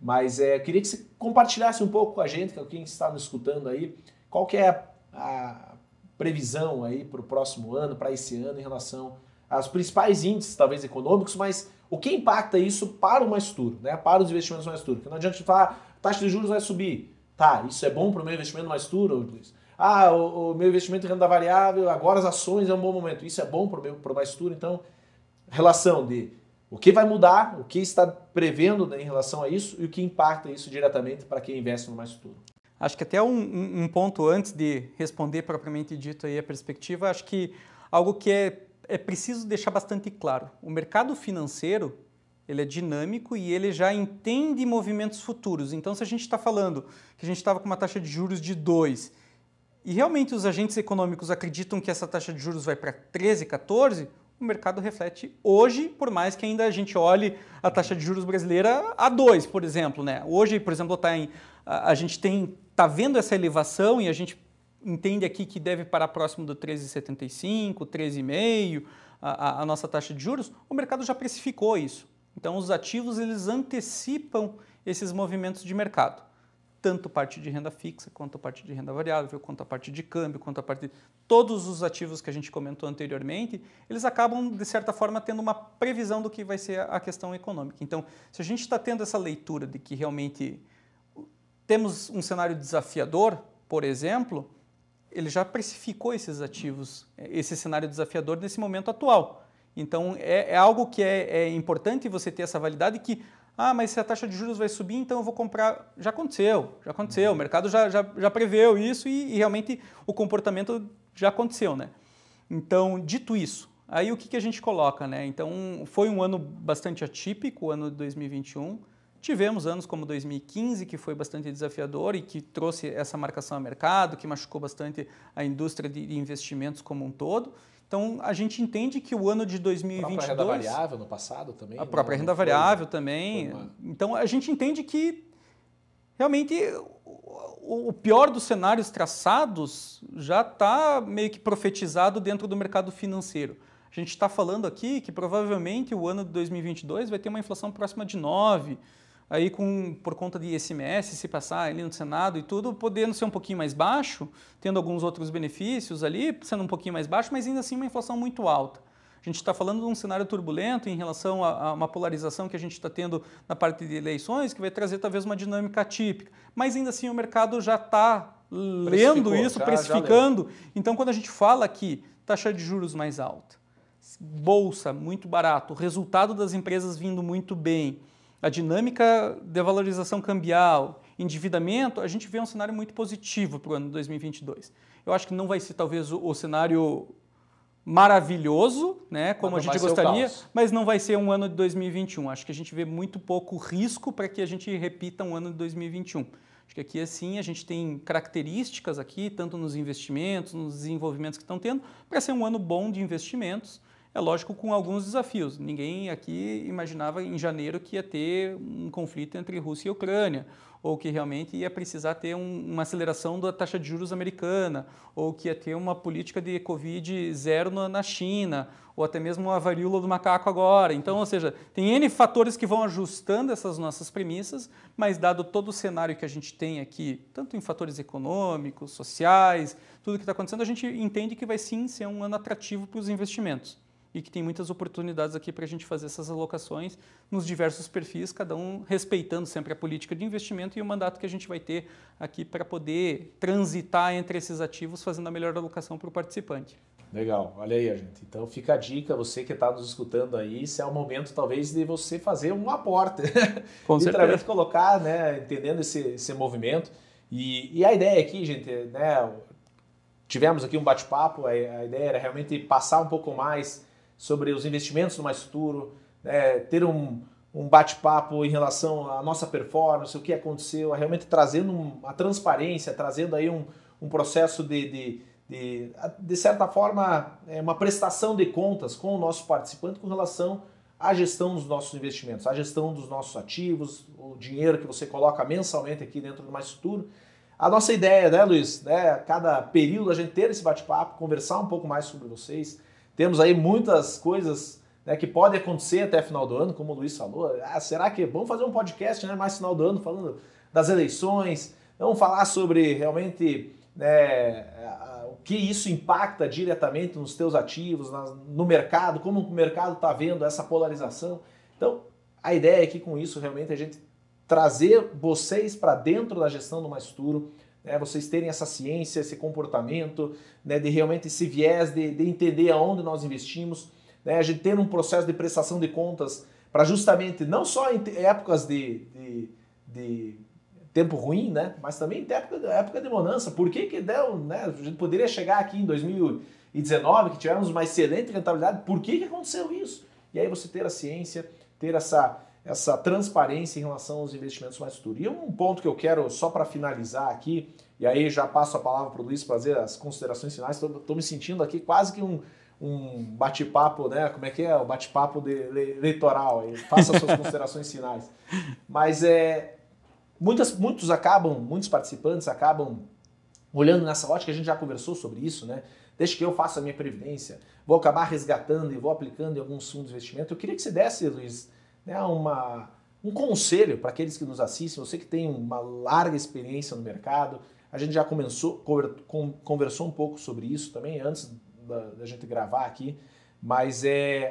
mas queria que você compartilhasse um pouco com a gente, quem está nos escutando aí, qual que é a previsão aí para o próximo ano, para esse ano, em relação aos principais índices, talvez econômicos, mas o que impacta isso para o Mais Futuro, né? Para os investimentos Mais Futuro? Porque não adianta falar, a taxa de juros vai subir. Tá, isso é bom para o meu investimento Mais Futuro, Luiz? o meu investimento em renda variável, agora as ações é um bom momento. Isso é bom para o Mais Futuro. Então, relação de o que vai mudar, o que está prevendo em relação a isso e o que impacta isso diretamente para quem investe no Mais Futuro. Acho que até um ponto antes de responder propriamente dito aí a perspectiva, acho que algo que é preciso deixar bastante claro. O mercado financeiro, ele é dinâmico e ele já entende movimentos futuros. Então, se a gente está falando que a gente estava com uma taxa de juros de 2 e realmente os agentes econômicos acreditam que essa taxa de juros vai para 13, 14, o mercado reflete hoje, por mais que ainda a gente olhe a taxa de juros brasileira a 2, por exemplo, né? Hoje, por exemplo, a gente está vendo essa elevação e a gente entende aqui que deve parar próximo do 13,75, 13,5, a nossa taxa de juros. O mercado já precificou isso. Então, os ativos, eles antecipam esses movimentos de mercado. Tanto parte de renda fixa, quanto a parte de renda variável, quanto a parte de câmbio, quanto a parte de... Todos os ativos que a gente comentou anteriormente, eles acabam, de certa forma, tendo uma previsão do que vai ser a questão econômica. Então, se a gente está tendo essa leitura de que realmente temos um cenário desafiador, por exemplo, ele já precificou esses ativos, esse cenário desafiador nesse momento atual. Então, é algo que é importante você ter essa validade que, mas se a taxa de juros vai subir, então eu vou comprar. Já aconteceu. O mercado já preveu isso e realmente o comportamento já aconteceu, né? Então, dito isso, aí o que a gente coloca, né? Então, foi um ano bastante atípico, o ano de 2021. Tivemos anos como 2015, que foi bastante desafiador e que trouxe essa marcação ao mercado, que machucou bastante a indústria de investimentos como um todo. Então, a gente entende que o ano de 2022... A própria renda variável no passado também. A própria renda variável também. Então, a gente entende que realmente o pior dos cenários traçados já está meio que profetizado dentro do mercado financeiro. A gente está falando aqui que provavelmente o ano de 2022 vai ter uma inflação próxima de 9%, aí por conta de ICMS, se passar ali no Senado e tudo, podendo ser um pouquinho mais baixo, tendo alguns outros benefícios ali, sendo um pouquinho mais baixo, mas ainda assim uma inflação muito alta. A gente está falando de um cenário turbulento em relação a uma polarização que a gente está tendo na parte de eleições, que vai trazer talvez uma dinâmica atípica. Mas ainda assim o mercado já está lendo isso, precificando. Então, quando a gente fala aqui, taxa de juros mais alta, bolsa muito barato, resultado das empresas vindo muito bem, a dinâmica de valorização cambial, endividamento, a gente vê um cenário muito positivo para o ano de 2022. Eu acho que não vai ser talvez o cenário maravilhoso, né, como a gente gostaria, mas não vai ser um ano de 2021. Acho que a gente vê muito pouco risco para que a gente repita um ano de 2021. Acho que aqui, assim, a gente tem características aqui, tanto nos investimentos, nos desenvolvimentos que estão tendo, para ser um ano bom de investimentos. É lógico, com alguns desafios. Ninguém aqui imaginava em janeiro que ia ter um conflito entre Rússia e Ucrânia, ou que realmente ia precisar ter uma aceleração da taxa de juros americana, ou que ia ter uma política de Covid zero na China, ou até mesmo a varíola do macaco agora. Então, ou seja, tem N fatores que vão ajustando essas nossas premissas, mas dado todo o cenário que a gente tem aqui, tanto em fatores econômicos, sociais, tudo que está acontecendo, a gente entende que vai sim ser um ano atrativo para os investimentos. E que tem muitas oportunidades aqui para a gente fazer essas alocações nos diversos perfis, cada um respeitando sempre a política de investimento e o mandato que a gente vai ter aqui para poder transitar entre esses ativos, fazendo a melhor alocação para o participante. Legal, olha aí, gente. Então fica a dica, você que está nos escutando aí, se é o momento talvez de você fazer um aporte. Com literalmente certeza. colocar, né, entendendo esse movimento. E a ideia aqui, gente, né, tivemos aqui um bate-papo, a ideia era realmente passar um pouco mais sobre os investimentos no Mais Futuro, né, ter um bate-papo em relação à nossa performance, o que aconteceu, realmente trazendo a transparência, trazendo aí um processo de certa forma, uma prestação de contas com o nosso participante com relação à gestão dos nossos investimentos, à gestão dos nossos ativos, o dinheiro que você coloca mensalmente aqui dentro do Mais Futuro. A nossa ideia, né, Luiz, né, cada período a gente ter esse bate-papo, conversar um pouco mais sobre vocês. Temos aí muitas coisas, né, que podem acontecer até final do ano, como o Luiz falou. Será que vamos fazer um podcast, né, mais final do ano falando das eleições? Vamos falar sobre realmente, né, o que isso impacta diretamente nos teus ativos, no mercado, como o mercado está vendo essa polarização. Então, a ideia aqui com isso realmente é a gente trazer vocês para dentro da gestão do Mais Futuro, né, vocês terem essa ciência, esse comportamento, né, de realmente esse viés de entender aonde nós investimos, né, a gente ter um processo de prestação de contas para justamente, não só em épocas de tempo ruim, né, mas também em época de bonança. Por que deu, né, a gente poderia chegar aqui em 2019, que tivemos uma excelente rentabilidade, por que aconteceu isso? E aí você ter a ciência, ter essa transparência em relação aos investimentos mais futuros. E um ponto que eu quero, só para finalizar aqui, e aí já passo a palavra para o Luiz fazer as considerações finais, estou me sentindo aqui quase que um bate-papo, né? Como é que é? O bate-papo eleitoral. Aí, faça as suas considerações finais. Mas muitos participantes acabam olhando nessa ótica, a gente já conversou sobre isso, né? Desde que eu faça a minha previdência, vou acabar resgatando e vou aplicando em alguns fundos de investimento. Eu queria que você desse, Luiz, né, um conselho para aqueles que nos assistem, você que tem uma larga experiência no mercado, a gente já conversou um pouco sobre isso também antes da gente gravar aqui, mas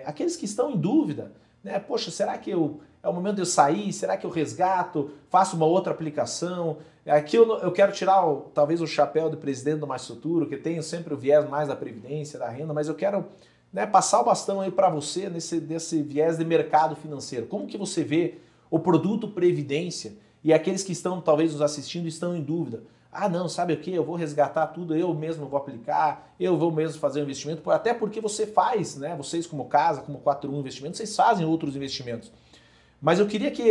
aqueles que estão em dúvida, né, poxa, será que é o momento de eu sair, será que eu resgato, faço uma outra aplicação? Aqui eu quero tirar talvez o chapéu de presidente do Mais Futuro, que tenho sempre o viés mais da previdência, da renda, mas eu quero, né, passar o bastão aí para você desse viés de mercado financeiro. Como que você vê o produto previdência e aqueles que estão talvez nos assistindo estão em dúvida? Ah, não, sabe o que? Eu vou resgatar tudo, eu mesmo vou aplicar, eu vou mesmo fazer um investimento, até porque você faz, né? Vocês como casa, como 41 Investimentos, vocês fazem outros investimentos. Mas eu queria que...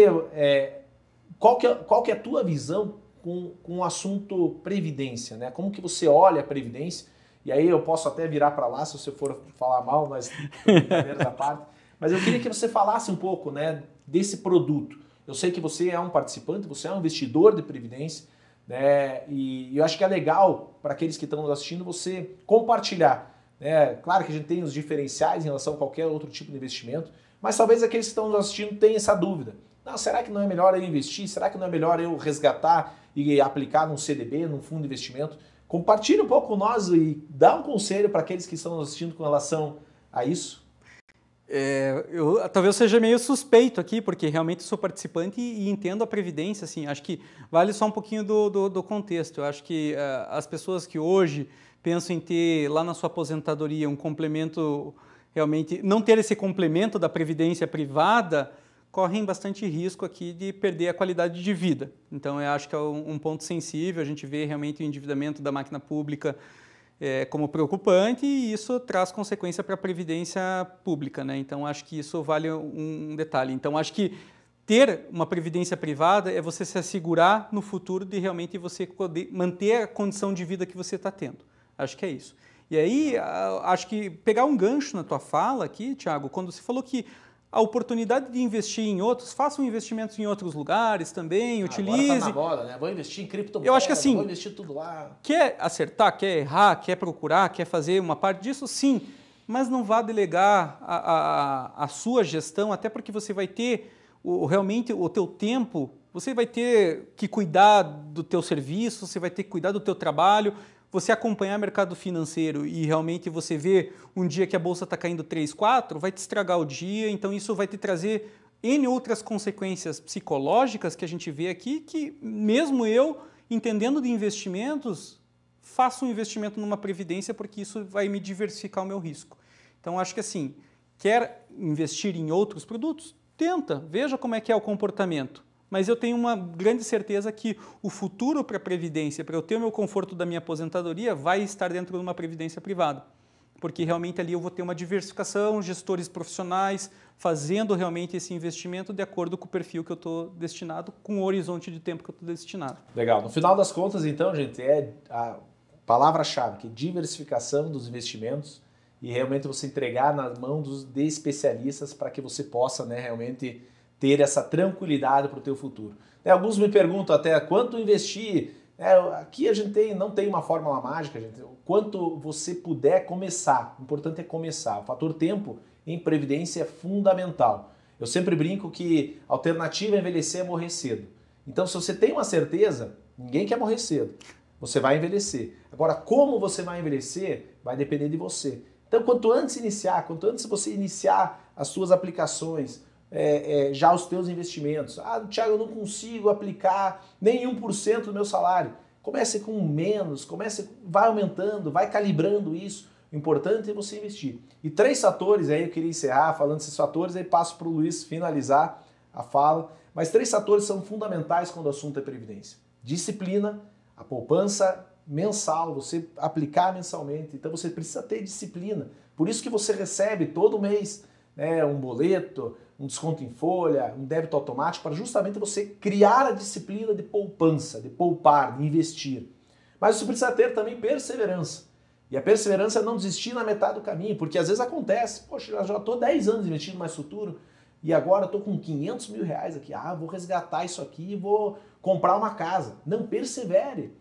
qual que é a tua visão com o assunto previdência, né? Como que você olha a previdência? E aí eu posso até virar para lá se você for falar mal, mas brincadeiras à parte. Mas eu queria que você falasse um pouco, né, desse produto. Eu sei que você é um participante, você é um investidor de previdência, né? E eu acho que é legal para aqueles que estão nos assistindo você compartilhar, né? Claro que a gente tem os diferenciais em relação a qualquer outro tipo de investimento, mas talvez aqueles que estão nos assistindo tenham essa dúvida. Não, será que não é melhor eu investir? Será que não é melhor eu resgatar e aplicar num CDB, num fundo de investimento? Compartilhe um pouco com nós e dá um conselho para aqueles que estão nos assistindo com relação a isso. Eu talvez seja meio suspeito aqui, porque realmente sou participante e entendo a previdência, assim, acho que vale só um pouquinho do contexto. Eu acho que as pessoas que hoje pensam em ter lá na sua aposentadoria um complemento, realmente não ter esse complemento da previdência privada, correm bastante risco aqui de perder a qualidade de vida. Então eu acho que é um ponto sensível, a gente vê realmente o endividamento da máquina pública como preocupante e isso traz consequência para a previdência pública, né? Então acho que isso vale um detalhe. Então acho que ter uma previdência privada é você se assegurar no futuro de realmente você poder manter a condição de vida que você está tendo. Acho que é isso. E aí acho que pegar um gancho na tua fala aqui, Thiago, quando você falou que a oportunidade de investir em outros, façam investimentos em outros lugares também, utilize. Agora tá na moda, né? Vou investir em criptomoeda, eu acho que assim, vou investir tudo lá. Quer acertar, quer errar, quer procurar, quer fazer uma parte disso, sim, mas não vá delegar a sua gestão, até porque você vai ter realmente o teu tempo, você vai ter que cuidar do teu serviço, você vai ter que cuidar do teu trabalho, você acompanhar o mercado financeiro e realmente você vê um dia que a bolsa está caindo 3, 4, vai te estragar o dia, então isso vai te trazer N outras consequências psicológicas que a gente vê aqui, que mesmo eu, entendendo de investimentos, faço um investimento numa previdência porque isso vai me diversificar o meu risco. Então acho que assim, quer investir em outros produtos? Tenta, veja como é que é o comportamento. Mas eu tenho uma grande certeza que o futuro para a previdência, para eu ter o meu conforto da minha aposentadoria, vai estar dentro de uma previdência privada. Porque realmente ali eu vou ter uma diversificação, gestores profissionais, fazendo realmente esse investimento de acordo com o perfil que eu estou destinado, com o horizonte de tempo que eu estou destinado. Legal. No final das contas, então, gente, é a palavra-chave, que é diversificação dos investimentos e realmente você entregar nas mãos de especialistas para que você possa, né, realmente ter essa tranquilidade para o teu futuro. Alguns me perguntam até quanto investir. Aqui a gente não tem uma fórmula mágica, gente. Quanto você puder começar. O importante é começar. O fator tempo em previdência é fundamental. Eu sempre brinco que a alternativa a envelhecer é morrer cedo. Então, se você tem uma certeza, ninguém quer morrer cedo. Você vai envelhecer. Agora, como você vai envelhecer, vai depender de você. Então, quanto antes você iniciar as suas aplicações, já os teus investimentos. Thiago, eu não consigo aplicar nem 1% do meu salário. Comece com menos, vai aumentando, vai calibrando isso. O importante é você investir. E 3 fatores, aí eu queria encerrar falando desses fatores, aí passo para o Luiz finalizar a fala. Mas 3 fatores são fundamentais quando o assunto é previdência. Disciplina, a poupança mensal, você aplicar mensalmente. Então você precisa ter disciplina. Por isso que você recebe todo mês, né, um boleto, um desconto em folha, um débito automático, para justamente você criar a disciplina de poupança, de poupar, de investir. Mas você precisa ter também perseverança. E a perseverança é não desistir na metade do caminho, porque às vezes acontece, poxa, eu já estou 10 anos investindo no Mais Futuro e agora estou com 500 mil reais aqui, vou resgatar isso aqui e vou comprar uma casa. Não, persevere.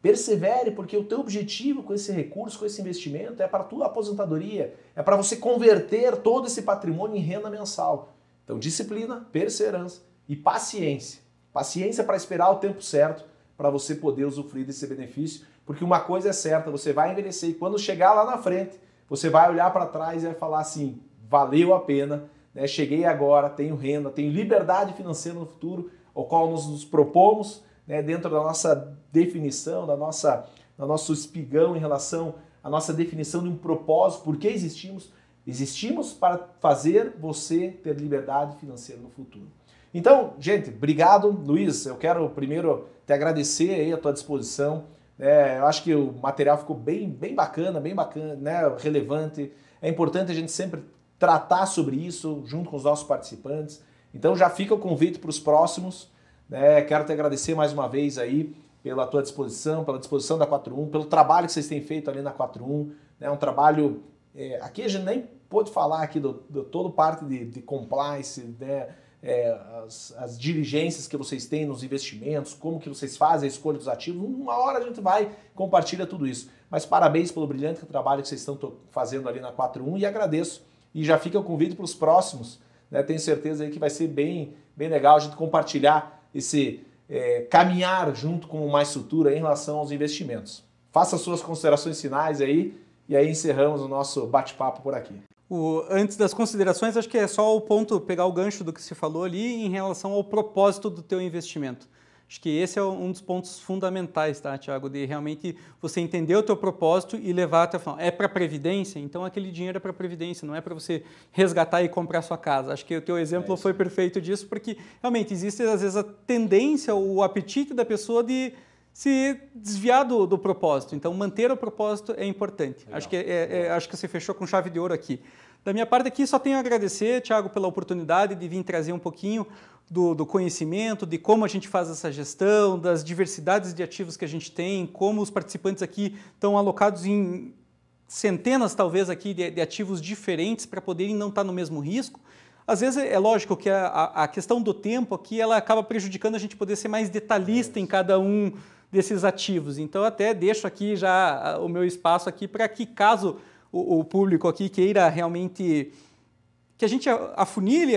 Persevere, porque o teu objetivo com esse recurso, com esse investimento, é para a tua aposentadoria, é para você converter todo esse patrimônio em renda mensal. Então, disciplina, perseverança e paciência. Paciência para esperar o tempo certo para você poder usufruir desse benefício, porque uma coisa é certa, você vai envelhecer e quando chegar lá na frente, você vai olhar para trás e vai falar assim, valeu a pena, né? Cheguei agora, tenho renda, tenho liberdade financeira no futuro, ao qual nos propomos, né, dentro da nossa definição, da nosso espigão em relação à nossa definição de um propósito, por que existimos? Existimos para fazer você ter liberdade financeira no futuro. Então, gente, obrigado, Luiz. Eu quero primeiro te agradecer aí a tua disposição. Eu acho que o material ficou bem bacana, né, relevante. É importante a gente sempre tratar sobre isso junto com os nossos participantes. Então já fica o convite para os próximos. Quero te agradecer mais uma vez aí pela tua disposição, pela disposição da 41, pelo trabalho que vocês têm feito ali na 41. Um trabalho... aqui a gente nem pôde falar aqui do toda parte de compliance, né? As diligências que vocês têm nos investimentos, como que vocês fazem a escolha dos ativos. Uma hora a gente vai compartilhar tudo isso. Mas parabéns pelo brilhante trabalho que vocês estão fazendo ali na 41 e agradeço. E já fica o convite para os próximos. Né? Tenho certeza aí que vai ser bem legal a gente compartilhar esse caminhar junto com o Mais Futuro em relação aos investimentos. Faça suas considerações finais aí e aí encerramos o nosso bate-papo por aqui. Antes das considerações, acho que é só o ponto, pegar o gancho do que se falou ali em relação ao propósito do teu investimento. Acho que esse é um dos pontos fundamentais, tá, Thiago? De realmente você entender o teu propósito e levar até o final. É para previdência? Então aquele dinheiro é para previdência, não é para você resgatar e comprar sua casa. Acho que o teu exemplo foi perfeito disso, porque realmente existe às vezes a tendência, o apetite da pessoa de se desviar do propósito. Então manter o propósito é importante. Legal. Acho que você fechou com chave de ouro aqui. Da minha parte aqui, só tenho a agradecer, Thiago, pela oportunidade de vir trazer um pouquinho do conhecimento, de como a gente faz essa gestão, das diversidades de ativos que a gente tem, como os participantes aqui estão alocados em centenas, talvez, aqui de ativos diferentes para poderem não estar no mesmo risco. Às vezes é lógico que a questão do tempo aqui, ela acaba prejudicando a gente poder ser mais detalhista em cada um desses ativos. Então, até deixo aqui já o meu espaço aqui para que, caso o público aqui queira realmente que a gente afunile,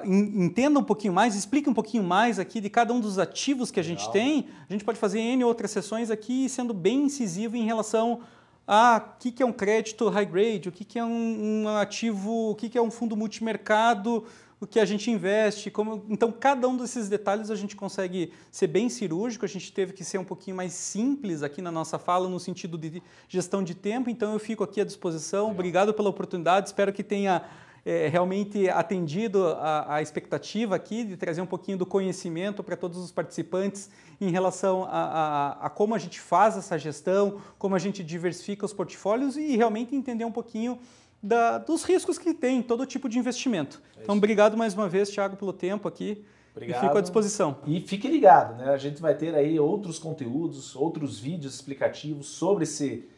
entenda um pouquinho mais, explique um pouquinho mais aqui de cada um dos ativos que a gente tem, a gente pode fazer N outras sessões aqui, sendo bem incisivo em relação a o que é um crédito high grade, o que é um ativo, o que é um fundo multimercado, o que a gente investe. Então, cada um desses detalhes a gente consegue ser bem cirúrgico, a gente teve que ser um pouquinho mais simples aqui na nossa fala, no sentido de gestão de tempo, então eu fico aqui à disposição. Obrigado pela oportunidade, espero que tenha realmente atendido a expectativa aqui de trazer um pouquinho do conhecimento para todos os participantes em relação a como a gente faz essa gestão, como a gente diversifica os portfólios e realmente entender um pouquinho dos riscos que tem todo tipo de investimento. Então, obrigado mais uma vez, Thiago, pelo tempo aqui. Obrigado. E fico à disposição. E fique ligado, né? A gente vai ter aí outros conteúdos, outros vídeos explicativos sobre esse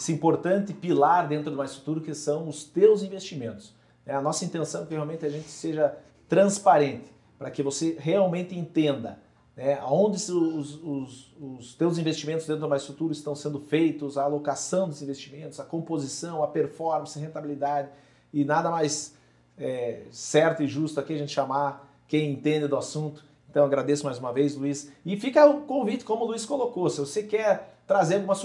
importante pilar dentro do Mais Futuro, que são os teus investimentos. A nossa intenção é que realmente a gente seja transparente, para que você realmente entenda, né, aonde os teus investimentos dentro do Mais Futuro estão sendo feitos, a alocação dos investimentos, a composição, a performance, a rentabilidade, e nada mais certo e justo aqui a gente chamar quem entende do assunto. Então agradeço mais uma vez, Luiz. E fica o convite, como o Luiz colocou, se você quer trazer alguma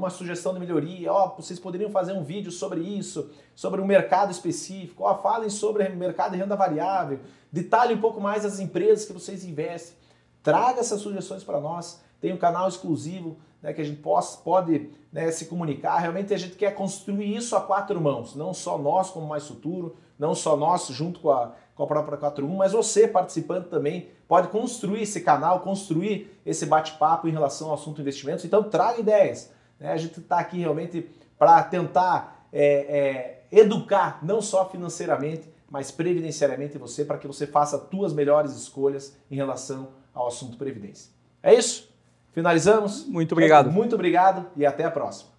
sugestão de melhoria, vocês poderiam fazer um vídeo sobre isso, sobre um mercado específico, falem sobre o mercado de renda variável, detalhe um pouco mais as empresas que vocês investem, traga essas sugestões para nós, tem um canal exclusivo, né, que a gente pode, né, se comunicar. Realmente a gente quer construir isso a 4 mãos, não só nós como Mais Futuro, não só nós junto com a própria 41, mas você participando também pode construir esse canal, construir esse bate-papo em relação ao assunto investimentos. Então traga ideias, né? A gente está aqui realmente para tentar educar, não só financeiramente, mas previdenciariamente você, para que você faça as suas melhores escolhas em relação ao assunto previdência. É isso? Finalizamos? Muito obrigado. Muito obrigado e até a próxima.